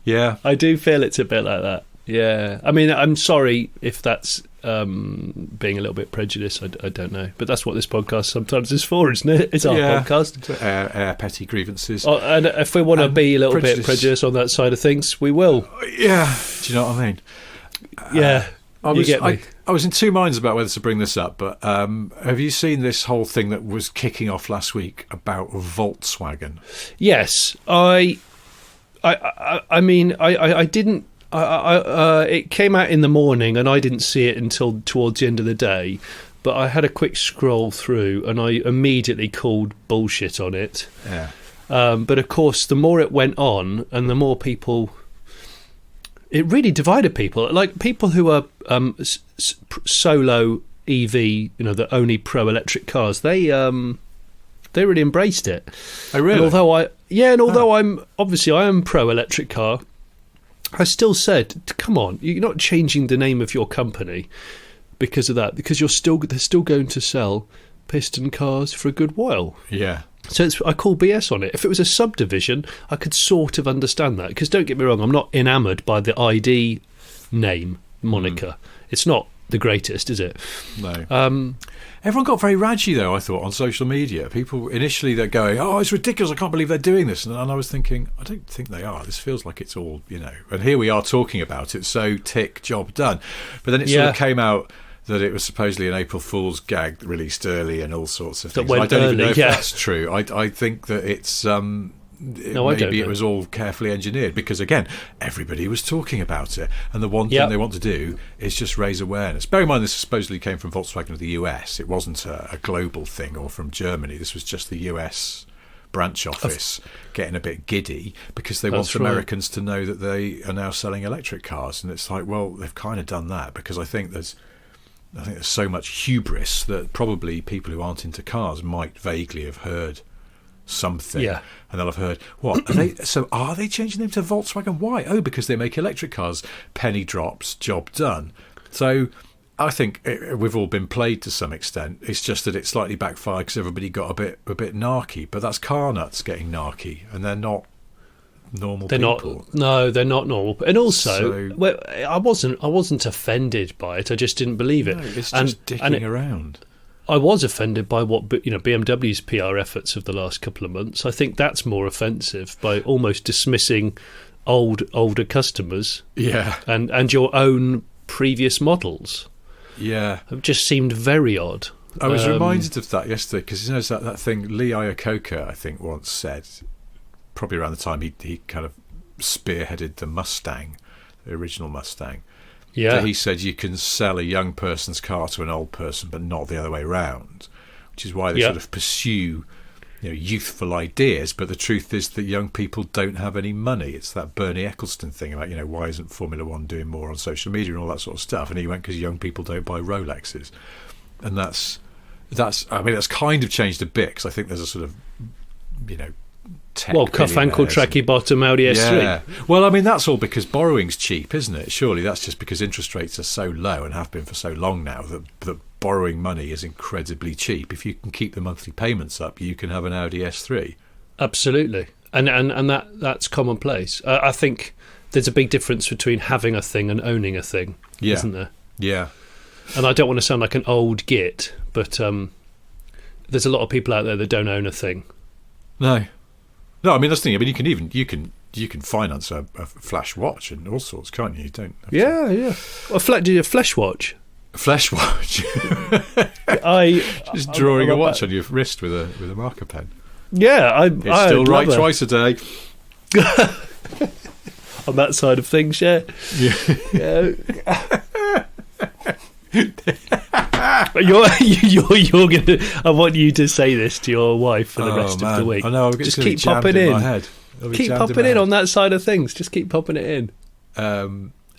Yeah. I do feel it's a bit like that. Yeah. I mean, I'm sorry if that's being a little bit prejudiced. I don't know. But that's what this podcast sometimes is for, isn't it? It's our podcast. Air petty grievances. And if we want to be a little bit prejudiced on that side of things, we will. Yeah. Do you know what I mean? Yeah. I was in two minds about whether to bring this up, but have you seen this whole thing that was kicking off last week about Volkswagen? Yes. I mean, I didn't. It came out in the morning, and I didn't see it until towards the end of the day. But I had a quick scroll through, and I immediately called bullshit on it. Yeah. But of course, the more it went on, and the more people. It really divided people. Like people who are solo EV, the only pro electric cars. They really embraced it. Oh, really? And although I am pro electric car, I still said, come on, you're not changing the name of your company because of that, because they're still going to sell piston cars for a good while. Yeah. So I call BS on it. If it was a subdivision, I could sort of understand that. Because don't get me wrong, I'm not enamoured by the ID name moniker. It's not the greatest, is it? No. Everyone got very raggy, though, I thought, on social media. People, initially, they're going, oh, it's ridiculous, I can't believe they're doing this. And I was thinking, I don't think they are. This feels like it's all, And here we are talking about it, so tick, job done. But then it sort of came out that it was supposedly an April Fool's gag released early and all sorts of things. I don't even know if that's true. I think that it's maybe it was all carefully engineered because, again, everybody was talking about it. And the one thing they want to do is just raise awareness. Bear in mind, this supposedly came from Volkswagen of the US. It wasn't a global thing or from Germany. This was just the US branch office getting a bit giddy because they want Americans to know that they are now selling electric cars. And it's like, well, they've kind of done that because I think there's so much hubris that probably people who aren't into cars might vaguely have heard something, and they'll have heard, what, are they changing them to Volkswagen? Why? Oh, because they make electric cars. Penny drops, job done. So I think we've all been played to some extent. It's just that it slightly backfired because everybody got a bit narky, but that's car nuts getting narky, and they're not normal people. They're not normal. And also, I wasn't offended by it. I just didn't believe it. No, it's just dicking around. I was offended by what BMW's PR efforts of the last couple of months. I think that's more offensive by almost dismissing older customers. Yeah, and your own previous models. Yeah, it just seemed very odd. I was reminded of that yesterday because that thing Lee Iacocca, I think, once said, probably around the time he kind of spearheaded the Mustang, the original Mustang. Yeah, he said you can sell a young person's car to an old person, but not the other way around, which is why they sort of pursue youthful ideas. But the truth is that young people don't have any money. It's that Bernie Ecclestone thing about why isn't Formula One doing more on social media and all that sort of stuff. And he went because young people don't buy Rolexes, and that's kind of changed a bit because I think there's a sort of cuff ankle tracky bottom Audi S3. Yeah. Well, I mean, that's all because borrowing's cheap, isn't it? Surely that's just because interest rates are so low and have been for so long now that borrowing money is incredibly cheap. If you can keep the monthly payments up, you can have an Audi S3. Absolutely. And that's commonplace. I think there's a big difference between having a thing and owning a thing, isn't there? Yeah. And I don't want to sound like an old git, but there's a lot of people out there that don't own a thing. No, I mean that's the thing. I mean you can finance a flash watch and all sorts, can't you? You don't. Do you a flesh watch? A flesh watch. Just drawing a watch on your wrist with a marker pen. Yeah, it's still right twice a day. On that side of things, yeah. You're gonna. I want you to say this to your wife for the rest of the week. I know. Just keep popping in. Keep popping in on that side of things. Just keep popping it in.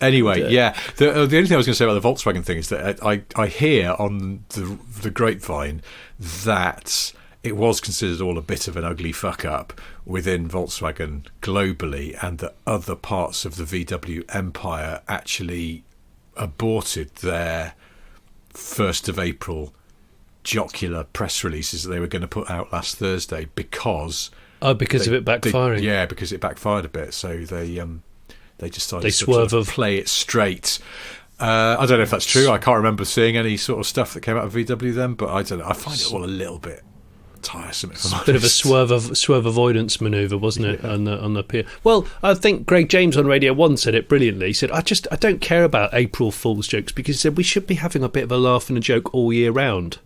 Anyway, the only thing I was going to say about the Volkswagen thing is that I hear on the grapevine that it was considered all a bit of an ugly fuck up within Volkswagen globally, and that other parts of the VW empire actually aborted their 1st of April jocular press releases that they were going to put out last Thursday because of it backfiring. Because it backfired a bit, so they decided to sort of play it straight. I don't know if that's true. I can't remember seeing any sort of stuff that came out of VW then, but I don't know. I find it all a little bit tiresome. It's a bit of a swerve avoidance manoeuvre, wasn't it, on the pier? Well, I think Greg James on Radio 1 said it brilliantly. He said, I don't care about April Fool's jokes, because he said we should be having a bit of a laugh and a joke all year round,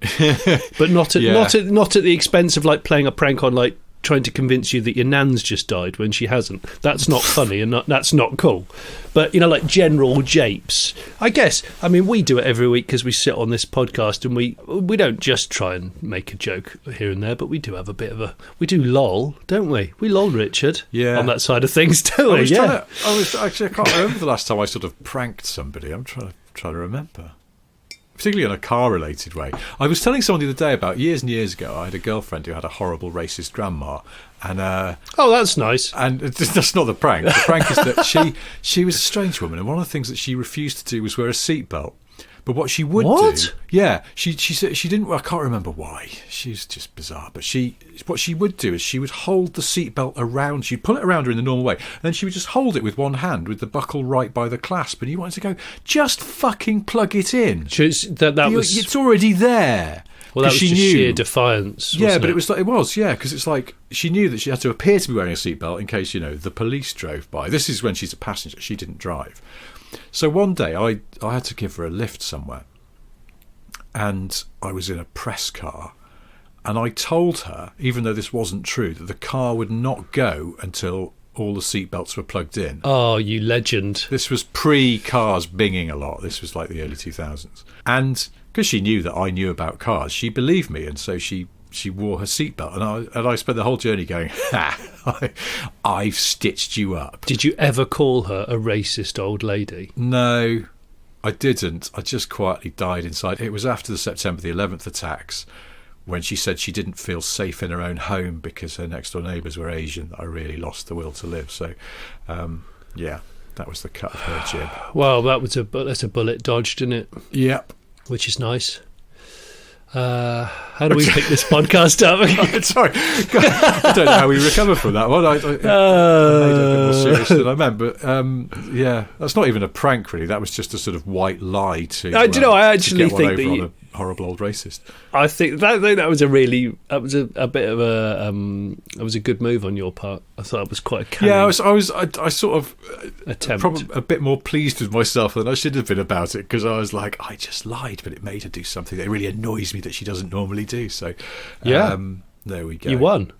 but not at the expense of like playing a prank on like trying to convince you that your nan's just died when she hasn't. That's not funny, and that's not cool. But like general japes, I guess. I mean, we do it every week because we sit on this podcast and we don't just try and make a joke here and there, but we do have a bit of we do lol, don't we? We lol, Richard. Yeah. On that side of things, don't we? I can't remember the last time I sort of pranked somebody. I'm trying to remember. Particularly in a car-related way. I was telling someone the other day about years and years ago, I had a girlfriend who had a horrible racist grandma. And oh, that's nice. And that's not the prank. The prank is that she was a strange woman, and one of the things that she refused to do was wear a seatbelt. But what she would What? do, yeah, she said she didn't. I can't remember why. She's just bizarre. But what she would do is she would hold the seatbelt around. She'd pull it around her in the normal way, and then she would just hold it with one hand with the buckle right by the clasp. And you wanted to go, just fucking plug it in. It's already there. Well, that was she just knew, sheer defiance. Yeah, wasn't but it was because it's like she knew that she had to appear to be wearing a seatbelt in case the police drove by. This is when she's a passenger; she didn't drive. So one day I had to give her a lift somewhere, and I was in a press car, and I told her, even though this wasn't true, that the car would not go until all the seatbelts were plugged in. Oh, you legend! This was pre-cars binging a lot. This was like the early 2000s, and because she knew that I knew about cars, she believed me, and so she wore her seatbelt, and I spent the whole journey going, "Ha, I've stitched you up." Did you ever call her a racist old lady? No, I didn't. I just quietly died inside. It was after the September the 11th attacks, when she said she didn't feel safe in her own home because her next door neighbours were Asian, that I really lost the will to live. So, yeah, that was the cut of her jib. Well, that's a bullet dodged, isn't it? Yep. Which is nice. How do we pick this podcast up? Sorry, I don't know how we recover from that one. I made it a bit more serious than I meant, but yeah, that's not even a prank, really. That was just a sort of white lie to. Do you know? I actually to get one think over that on a horrible old racist. I think that was a bit of that was a good move on your part. I thought it was quite a cunning I sort of attempt. Probably a bit more pleased with myself than I should have been about it, because I was like, I just lied, but it made her do something that really annoys me that she doesn't normally do. So yeah, there we go. You won.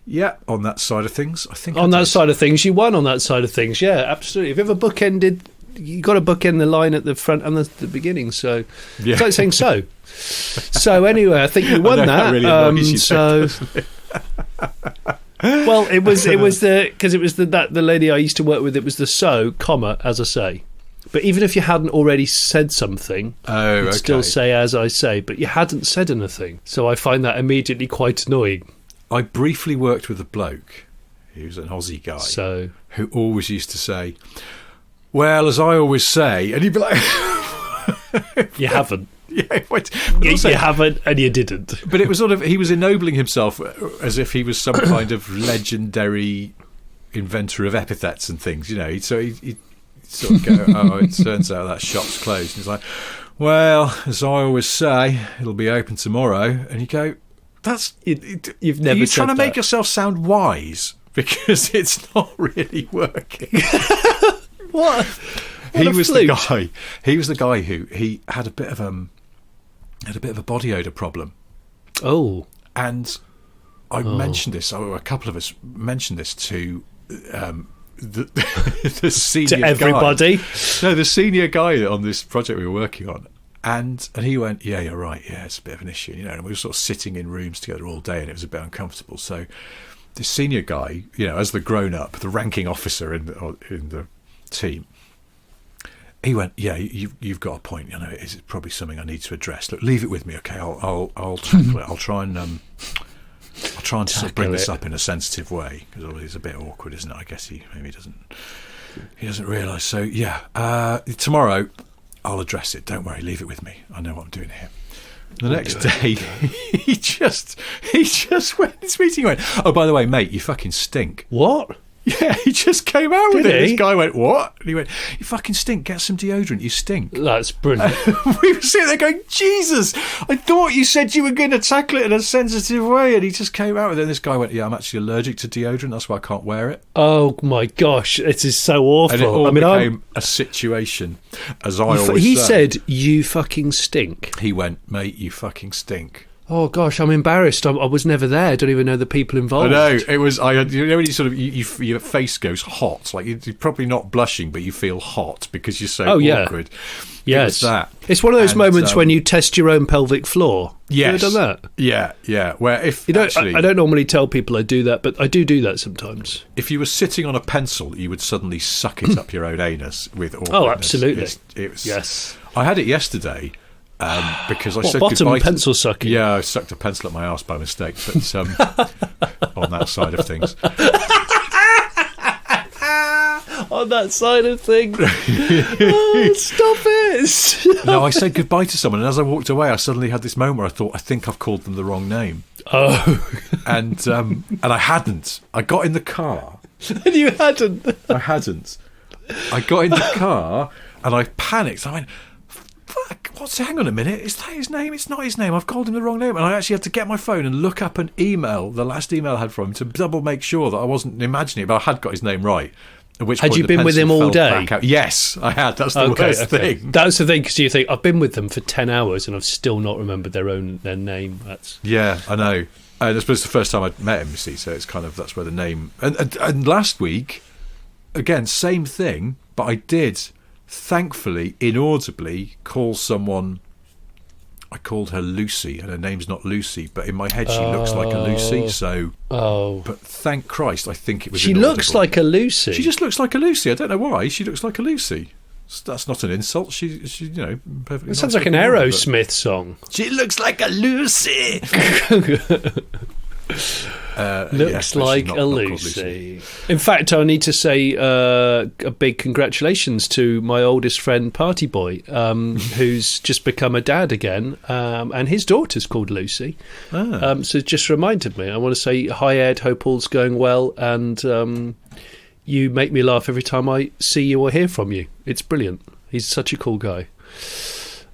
Yeah, on that side of things, I think. On that side of things, you won. On that side of things, yeah, absolutely. Have you ever bookended? You got to bookend the line at the front and the beginning. So yeah. It's like saying so. So anyway, I think you won that. Really annoys you, so. Well, it was the lady I used to work with. It was the so, comma, as I say. But even if you hadn't already said something, you'd still say as I say, but you hadn't said anything. So I find that immediately quite annoying. I briefly worked with a bloke, he was an Aussie guy, who always used to say, well, as I always say, and he'd be like... You haven't. Yeah, you haven't, and you didn't. But it was sort of, he was ennobling himself as if he was some kind of legendary inventor of epithets and things, So he'd sort of go, oh, it turns out that shop's closed. And he's like, well, as I always say, it'll be open tomorrow. And you go, you've never. Are you trying to make yourself sound wise? Because it's not really working. What? He was the guy who he had a bit of a body odor problem. Oh, and I mentioned this. A couple of us mentioned this to the senior to everybody. guy. No, the senior guy on this project we were working on, and he went, "Yeah, you're right. Yeah, it's a bit of an issue, And we were sort of sitting in rooms together all day, and it was a bit uncomfortable. So, the senior guy, as the grown up, the ranking officer in the team. He went, yeah, you've got a point. It's probably something I need to address. Look, leave it with me, okay? I'll tackle it. I'll try and sort of bring this up in a sensitive way, because obviously it's a bit awkward, isn't it? I guess he doesn't realise. So yeah, tomorrow I'll address it. Don't worry, leave it with me. I know what I'm doing here. The next day, he just went in this meeting. He went, oh, by the way, mate, you fucking stink. What? Yeah, he just came out with Did it. he? This guy went, what? And he went, you fucking stink. Get some deodorant. You stink. That's brilliant. We were sitting there going, Jesus, I thought you said you were going to tackle it in a sensitive way. And he just came out with it. And this guy went, yeah, I'm actually allergic to deodorant. That's why I can't wear it. Oh, my gosh. It is so awful. And it all became a situation, as I always say. He said, you fucking stink. He went, mate, you fucking stink. Oh gosh, I'm embarrassed. I was never there. I don't even know the people involved. I know it was. When you sort of your face goes hot, like you're probably not blushing, but you feel hot because you're so awkward. Yes, that. It's one of those moments when you test your own pelvic floor. Yes, you ever done that? Yeah. Where if I don't normally tell people I do that, but I do that sometimes. If you were sitting on a pencil, you would suddenly suck it up your own anus with awkwardness. Oh, absolutely. It was. Yes, I had it yesterday. Because I said bottom goodbye pencil sucking. Yeah, I sucked a pencil at my arse by mistake, but on that side of things. on that side of things. Oh, stop it. No, I said goodbye to someone, and as I walked away, I suddenly had this moment where I thought, I think I've called them the wrong name. Oh. And I hadn't. I got in the car. And you hadn't? I hadn't. I got in the car, and I panicked. I went, fuck, hang on a minute, is that his name? It's not his name. I've called him the wrong name. And I actually had to get my phone and look up an email, the last email I had from him, to double make sure that I wasn't imagining it, but I had got his name right. At which had point you the been with him pencil all fell day? back out. Yes, I had. That's the worst thing. That's the thing, because you think, I've been with them for 10 hours and I've still not remembered their name. That's Yeah, I know. And I suppose it's the first time I'd met him, you see, so it's kind of, that's where the name... And last week, again, same thing, but I did, thankfully, inaudibly call someone... I called her Lucy, and her name's not Lucy, but in my head she looks like a Lucy, so... Oh. But thank Christ, I think it was She inaudible. looks like a Lucy. She just looks like a Lucy. I don't know why. She looks like a Lucy. That's not an insult. She perfectly... It sounds like an Aerosmith song. She looks like a Lucy! Looks like a Lucy. In fact, I need to say a big congratulations to my oldest friend, Party Boy, who's just become a dad again, and his daughter's called Lucy. So it just reminded me. I want to say hi, Ed. Hope all's going well, and you make me laugh every time I see you or hear from you. It's brilliant. He's such a cool guy.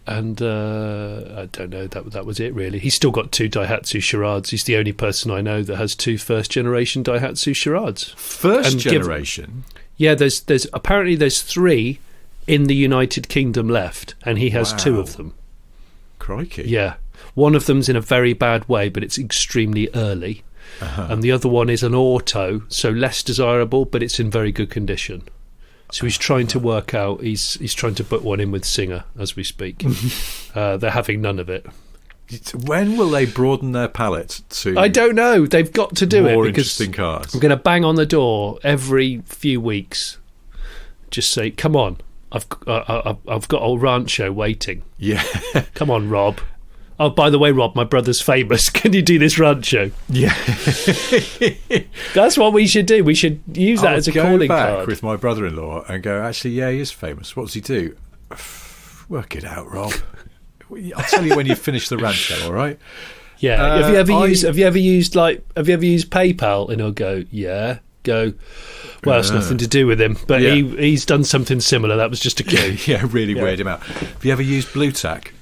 And I don't know, that was it really. He's still got 2 Daihatsu Charades. He's the only person I know that has 2 first-generation Daihatsu Charades. First generation? Yeah, there's apparently there's 3 in the United Kingdom left, and he has 2 of them. Crikey. Yeah. One of them's in a very bad way, but it's extremely early. And the other one is an auto, so less desirable, but it's in very good condition. So he's trying to work out. He's trying to put one in with Singer as we speak. They're having none of it. When will they broaden their palette to? I don't know. They've got to do it more because interesting cars. I'm going to bang on the door every few weeks. Just say, "Come on, I've got old Rancho waiting." Yeah, come on, Rob. Oh, by the way, Rob, my brother's famous. Can you do this Rancho? Yeah. That's what we should do. We should use that as a calling card. Go back card. with my brother-in-law and go, actually, yeah, he is famous. What does he do? Work it out, Rob. I'll tell you when you finish the Rancho, all right? Yeah. Have you ever used PayPal? And he'll go, yeah. Go, well, it's nothing to do with him, but yeah. He's done something similar. That was just a clue. Yeah, really weird him out. Have you ever used Blue Tack?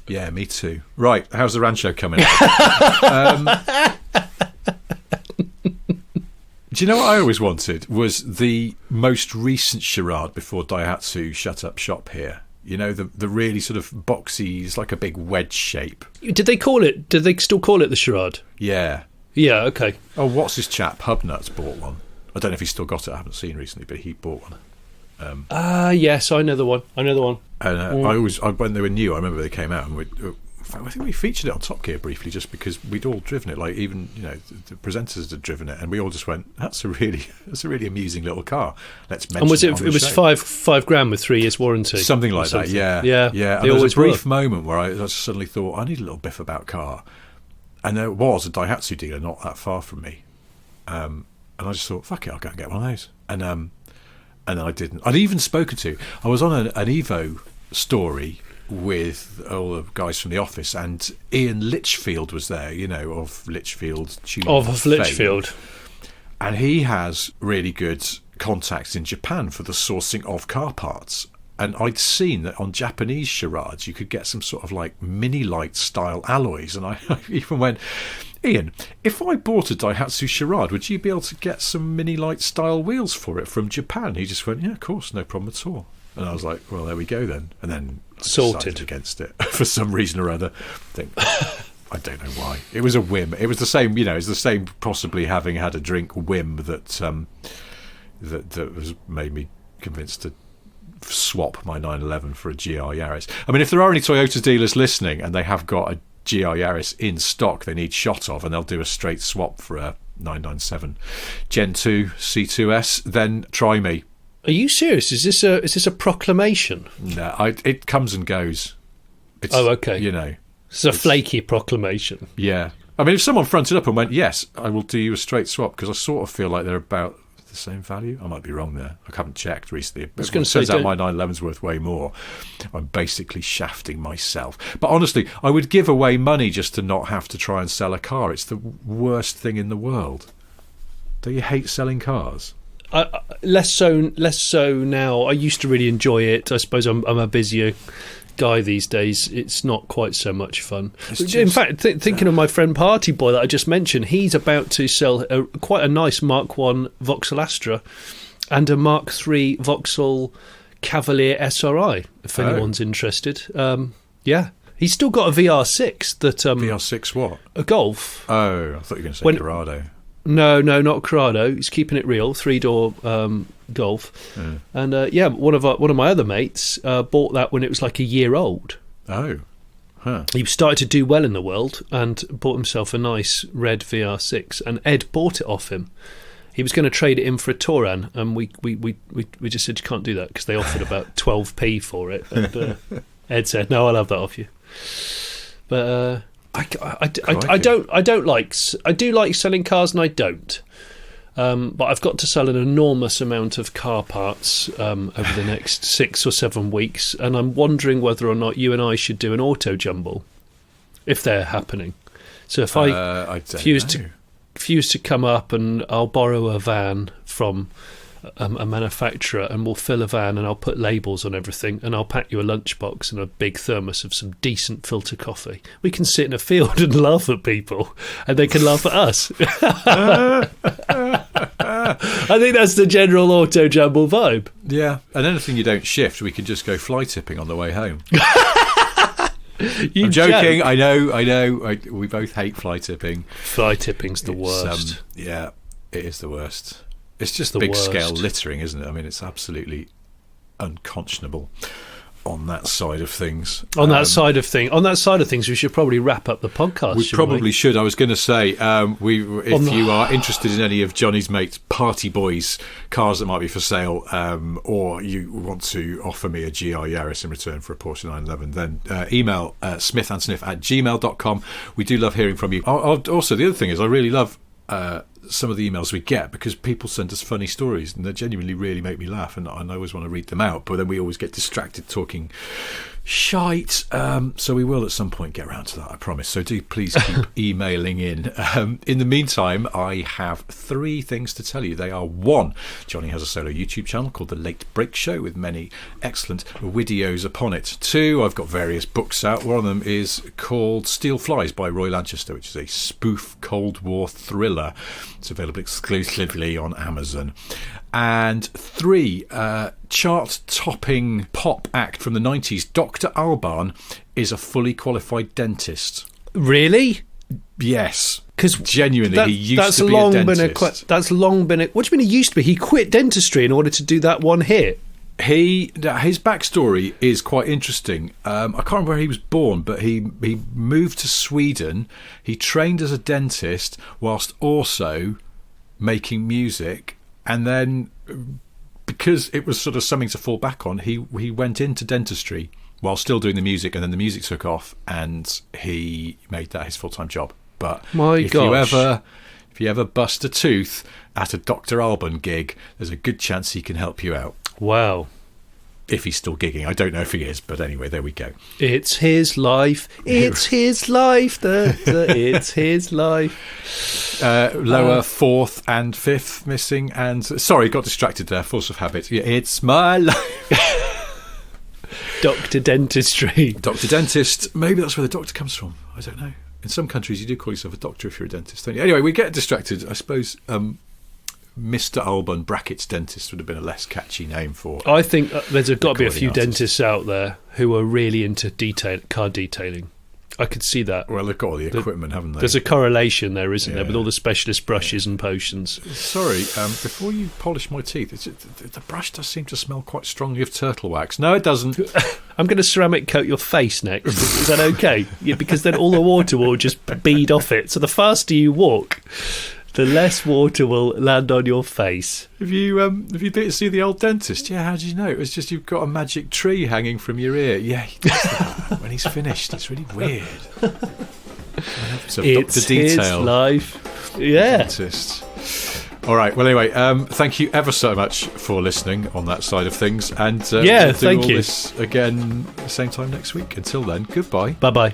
Yeah, me too. Right, how's the Rancho coming out? Do you know what I always wanted was the most recent Charade before Daihatsu shut up shop here. You know, the really sort of boxy, it's like a big wedge shape. Did they still call it the Charade? Yeah. Yeah, okay. Oh, what's his chap? Hubnuts bought one. I don't know if he's still got it. I haven't seen recently, but he bought one. Yes, I know the one. And when they were new, I remember they came out, and I think we featured it on Top Gear briefly, just because we'd all driven it. Like even the presenters had driven it, and we all just went, "That's a really amusing little car." Let's mention. And it was $5,000 with 3 years warranty, something like that. Yeah. And there was a brief moment where I suddenly thought, I need a little biff about car, and there was a Daihatsu dealer not that far from me, and I just thought, fuck it, I'll go and get one of those, and I didn't. I'd even spoken to... I was on an Evo story with all the guys from the office, and Ian Litchfield was there, of Litchfield tuning. Of Litchfield. And he has really good contacts in Japan for the sourcing of car parts. And I'd seen that on Japanese Charades you could get some sort of like mini-light style alloys. And I even went... Ian, if I bought a Daihatsu Charade, would you be able to get some mini-light style wheels for it from Japan? He just went, yeah, of course, no problem at all. And I was like, well, there we go then. And then I decided against it for some reason or other. I don't know why. It was a whim. It was the same, it's the same possibly having had a drink whim that was made me convinced to swap my 911 for a GR Yaris. I mean, if there are any Toyota dealers listening and they have got a GR Yaris in stock they need shot of, and they'll do a straight swap for a 997 Gen 2 C2S, then try me. Are you serious? Is this a proclamation? No, it comes and goes. It's, okay. It's a flaky proclamation. Yeah. I mean, if someone fronted up and went, yes, I will do you a straight swap, because I sort of feel like they're about the same value? I might be wrong there. I haven't checked recently. was But gonna it say, turns out don't- my 911's worth way more. I'm basically shafting myself. But honestly, I would give away money just to not have to try and sell a car. It's the worst thing in the world. Do you hate selling cars? Less so now. I used to really enjoy it. I suppose I'm a busier guy these days. It's not quite so much fun. In fact, thinking of my friend Party Boy that I just mentioned, he's about to sell quite a nice Mark 1 Vauxhall Astra and a Mark 3 Vauxhall Cavalier SRI, if anyone's interested. Yeah. He's still got a VR6 that... VR6 what? A Golf. Oh, I thought you were going to say Corrado. No, not Corrado. He's keeping it real. 3-door Golf, and one of my other mates bought that when it was like a year old. Oh, huh. He started to do well in the world and bought himself a nice red VR6. And Ed bought it off him. He was going to trade it in for a Touran, and we just said you can't do that because they offered about 12p for it. And Ed said, "No, I'll have that off you." But. I do like selling cars, and I don't. But I've got to sell an enormous amount of car parts over the next 6 or 7 weeks, and I'm wondering whether or not you and I should do an auto jumble, if they're happening. So if if you was to come up, and I'll borrow a van from a manufacturer, and we'll fill a van, and I'll put labels on everything, and I'll pack you a lunchbox and a big thermos of some decent filter coffee. We can sit in a field and laugh at people, and they can laugh at us. I think that's the general auto jumble vibe. Yeah, and anything you don't shift, we can just go fly tipping on the way home. I'm joking. I know. We both hate fly tipping. Fly tipping's the worst. Yeah, it is the worst. It's just the big worst. scale littering, isn't it? I mean, it's absolutely unconscionable on that side of things. On that side of things, we should probably wrap up the podcast. We probably should. I was going to say, if you are interested in any of Johnny's mates, Party Boys cars that might be for sale, or you want to offer me a GR Yaris in return for a Porsche 911, then email smithandsniff@gmail.com. We do love hearing from you. Also, the other thing is, I really love some of the emails we get, because people send us funny stories, and they genuinely really make me laugh, and I always want to read them out, but then we always get distracted talking shite, so we will at some point get around to that, I promise. So do please keep emailing in. In the meantime, I have 3 things to tell you. They are: 1, Johnny has a solo YouTube channel called The Late Break Show with many excellent videos upon it. 2, I've got various books out. One of them is called Steel Flies by Roy Lanchester, which is a spoof Cold War thriller. It's available exclusively on Amazon. And 3, chart-topping pop act from the 90s, Dr. Alban is a fully qualified dentist. Really? Yes. Because genuinely, he used to be a dentist. That's long been... What do you mean he used to be? He quit dentistry in order to do that one hit. His backstory is quite interesting. I can't remember where he was born, but he moved to Sweden. He trained as a dentist whilst also making music, and then because it was sort of something to fall back on, he went into dentistry while still doing the music, and then the music took off, and he made that his full-time job. But if you ever bust a tooth at a Dr. Alban gig, there's a good chance he can help you out. Wow. If he's still gigging. I don't know if he is, but anyway, there we go. It's his life. It's his life. It's his life. Lower 4th and 5th missing, and sorry, got distracted there. Force of habit. Yeah, it's my life. Dr. Dentistry. Dr. Dentist. Maybe that's where the doctor comes from. I don't know. In some countries, you do call yourself a doctor if you're a dentist, don't you? Anyway, we get distracted. I suppose Mr. Alban brackets dentist would have been a less catchy name for. I think there's got to be a few artist. dentists out there who are really into car detailing. I could see that. Well, they've got all the equipment, haven't they? There's a correlation there, isn't there, with all the specialist brushes and potions. Sorry, before you polish my teeth, the brush does seem to smell quite strongly of turtle wax. No, it doesn't. I'm going to ceramic coat your face next. Is that okay? Yeah, because then all the water will just bead off it. So the faster you walk, the less water will land on your face. Have you been to see the old dentist? Yeah, how did you know? It was just you've got a magic tree hanging from your ear. Yeah, he does that when he's finished. It's really weird. It's Dr. Detail. His life. Yeah. Dentist. All right. Well, anyway, thank you ever so much for listening on that side of things. And yeah, we'll do thank all you. this again same time next week. Until then, goodbye. Bye-bye.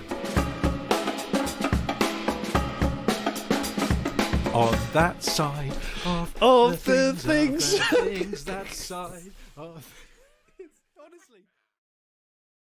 On that side of Of the things. that side of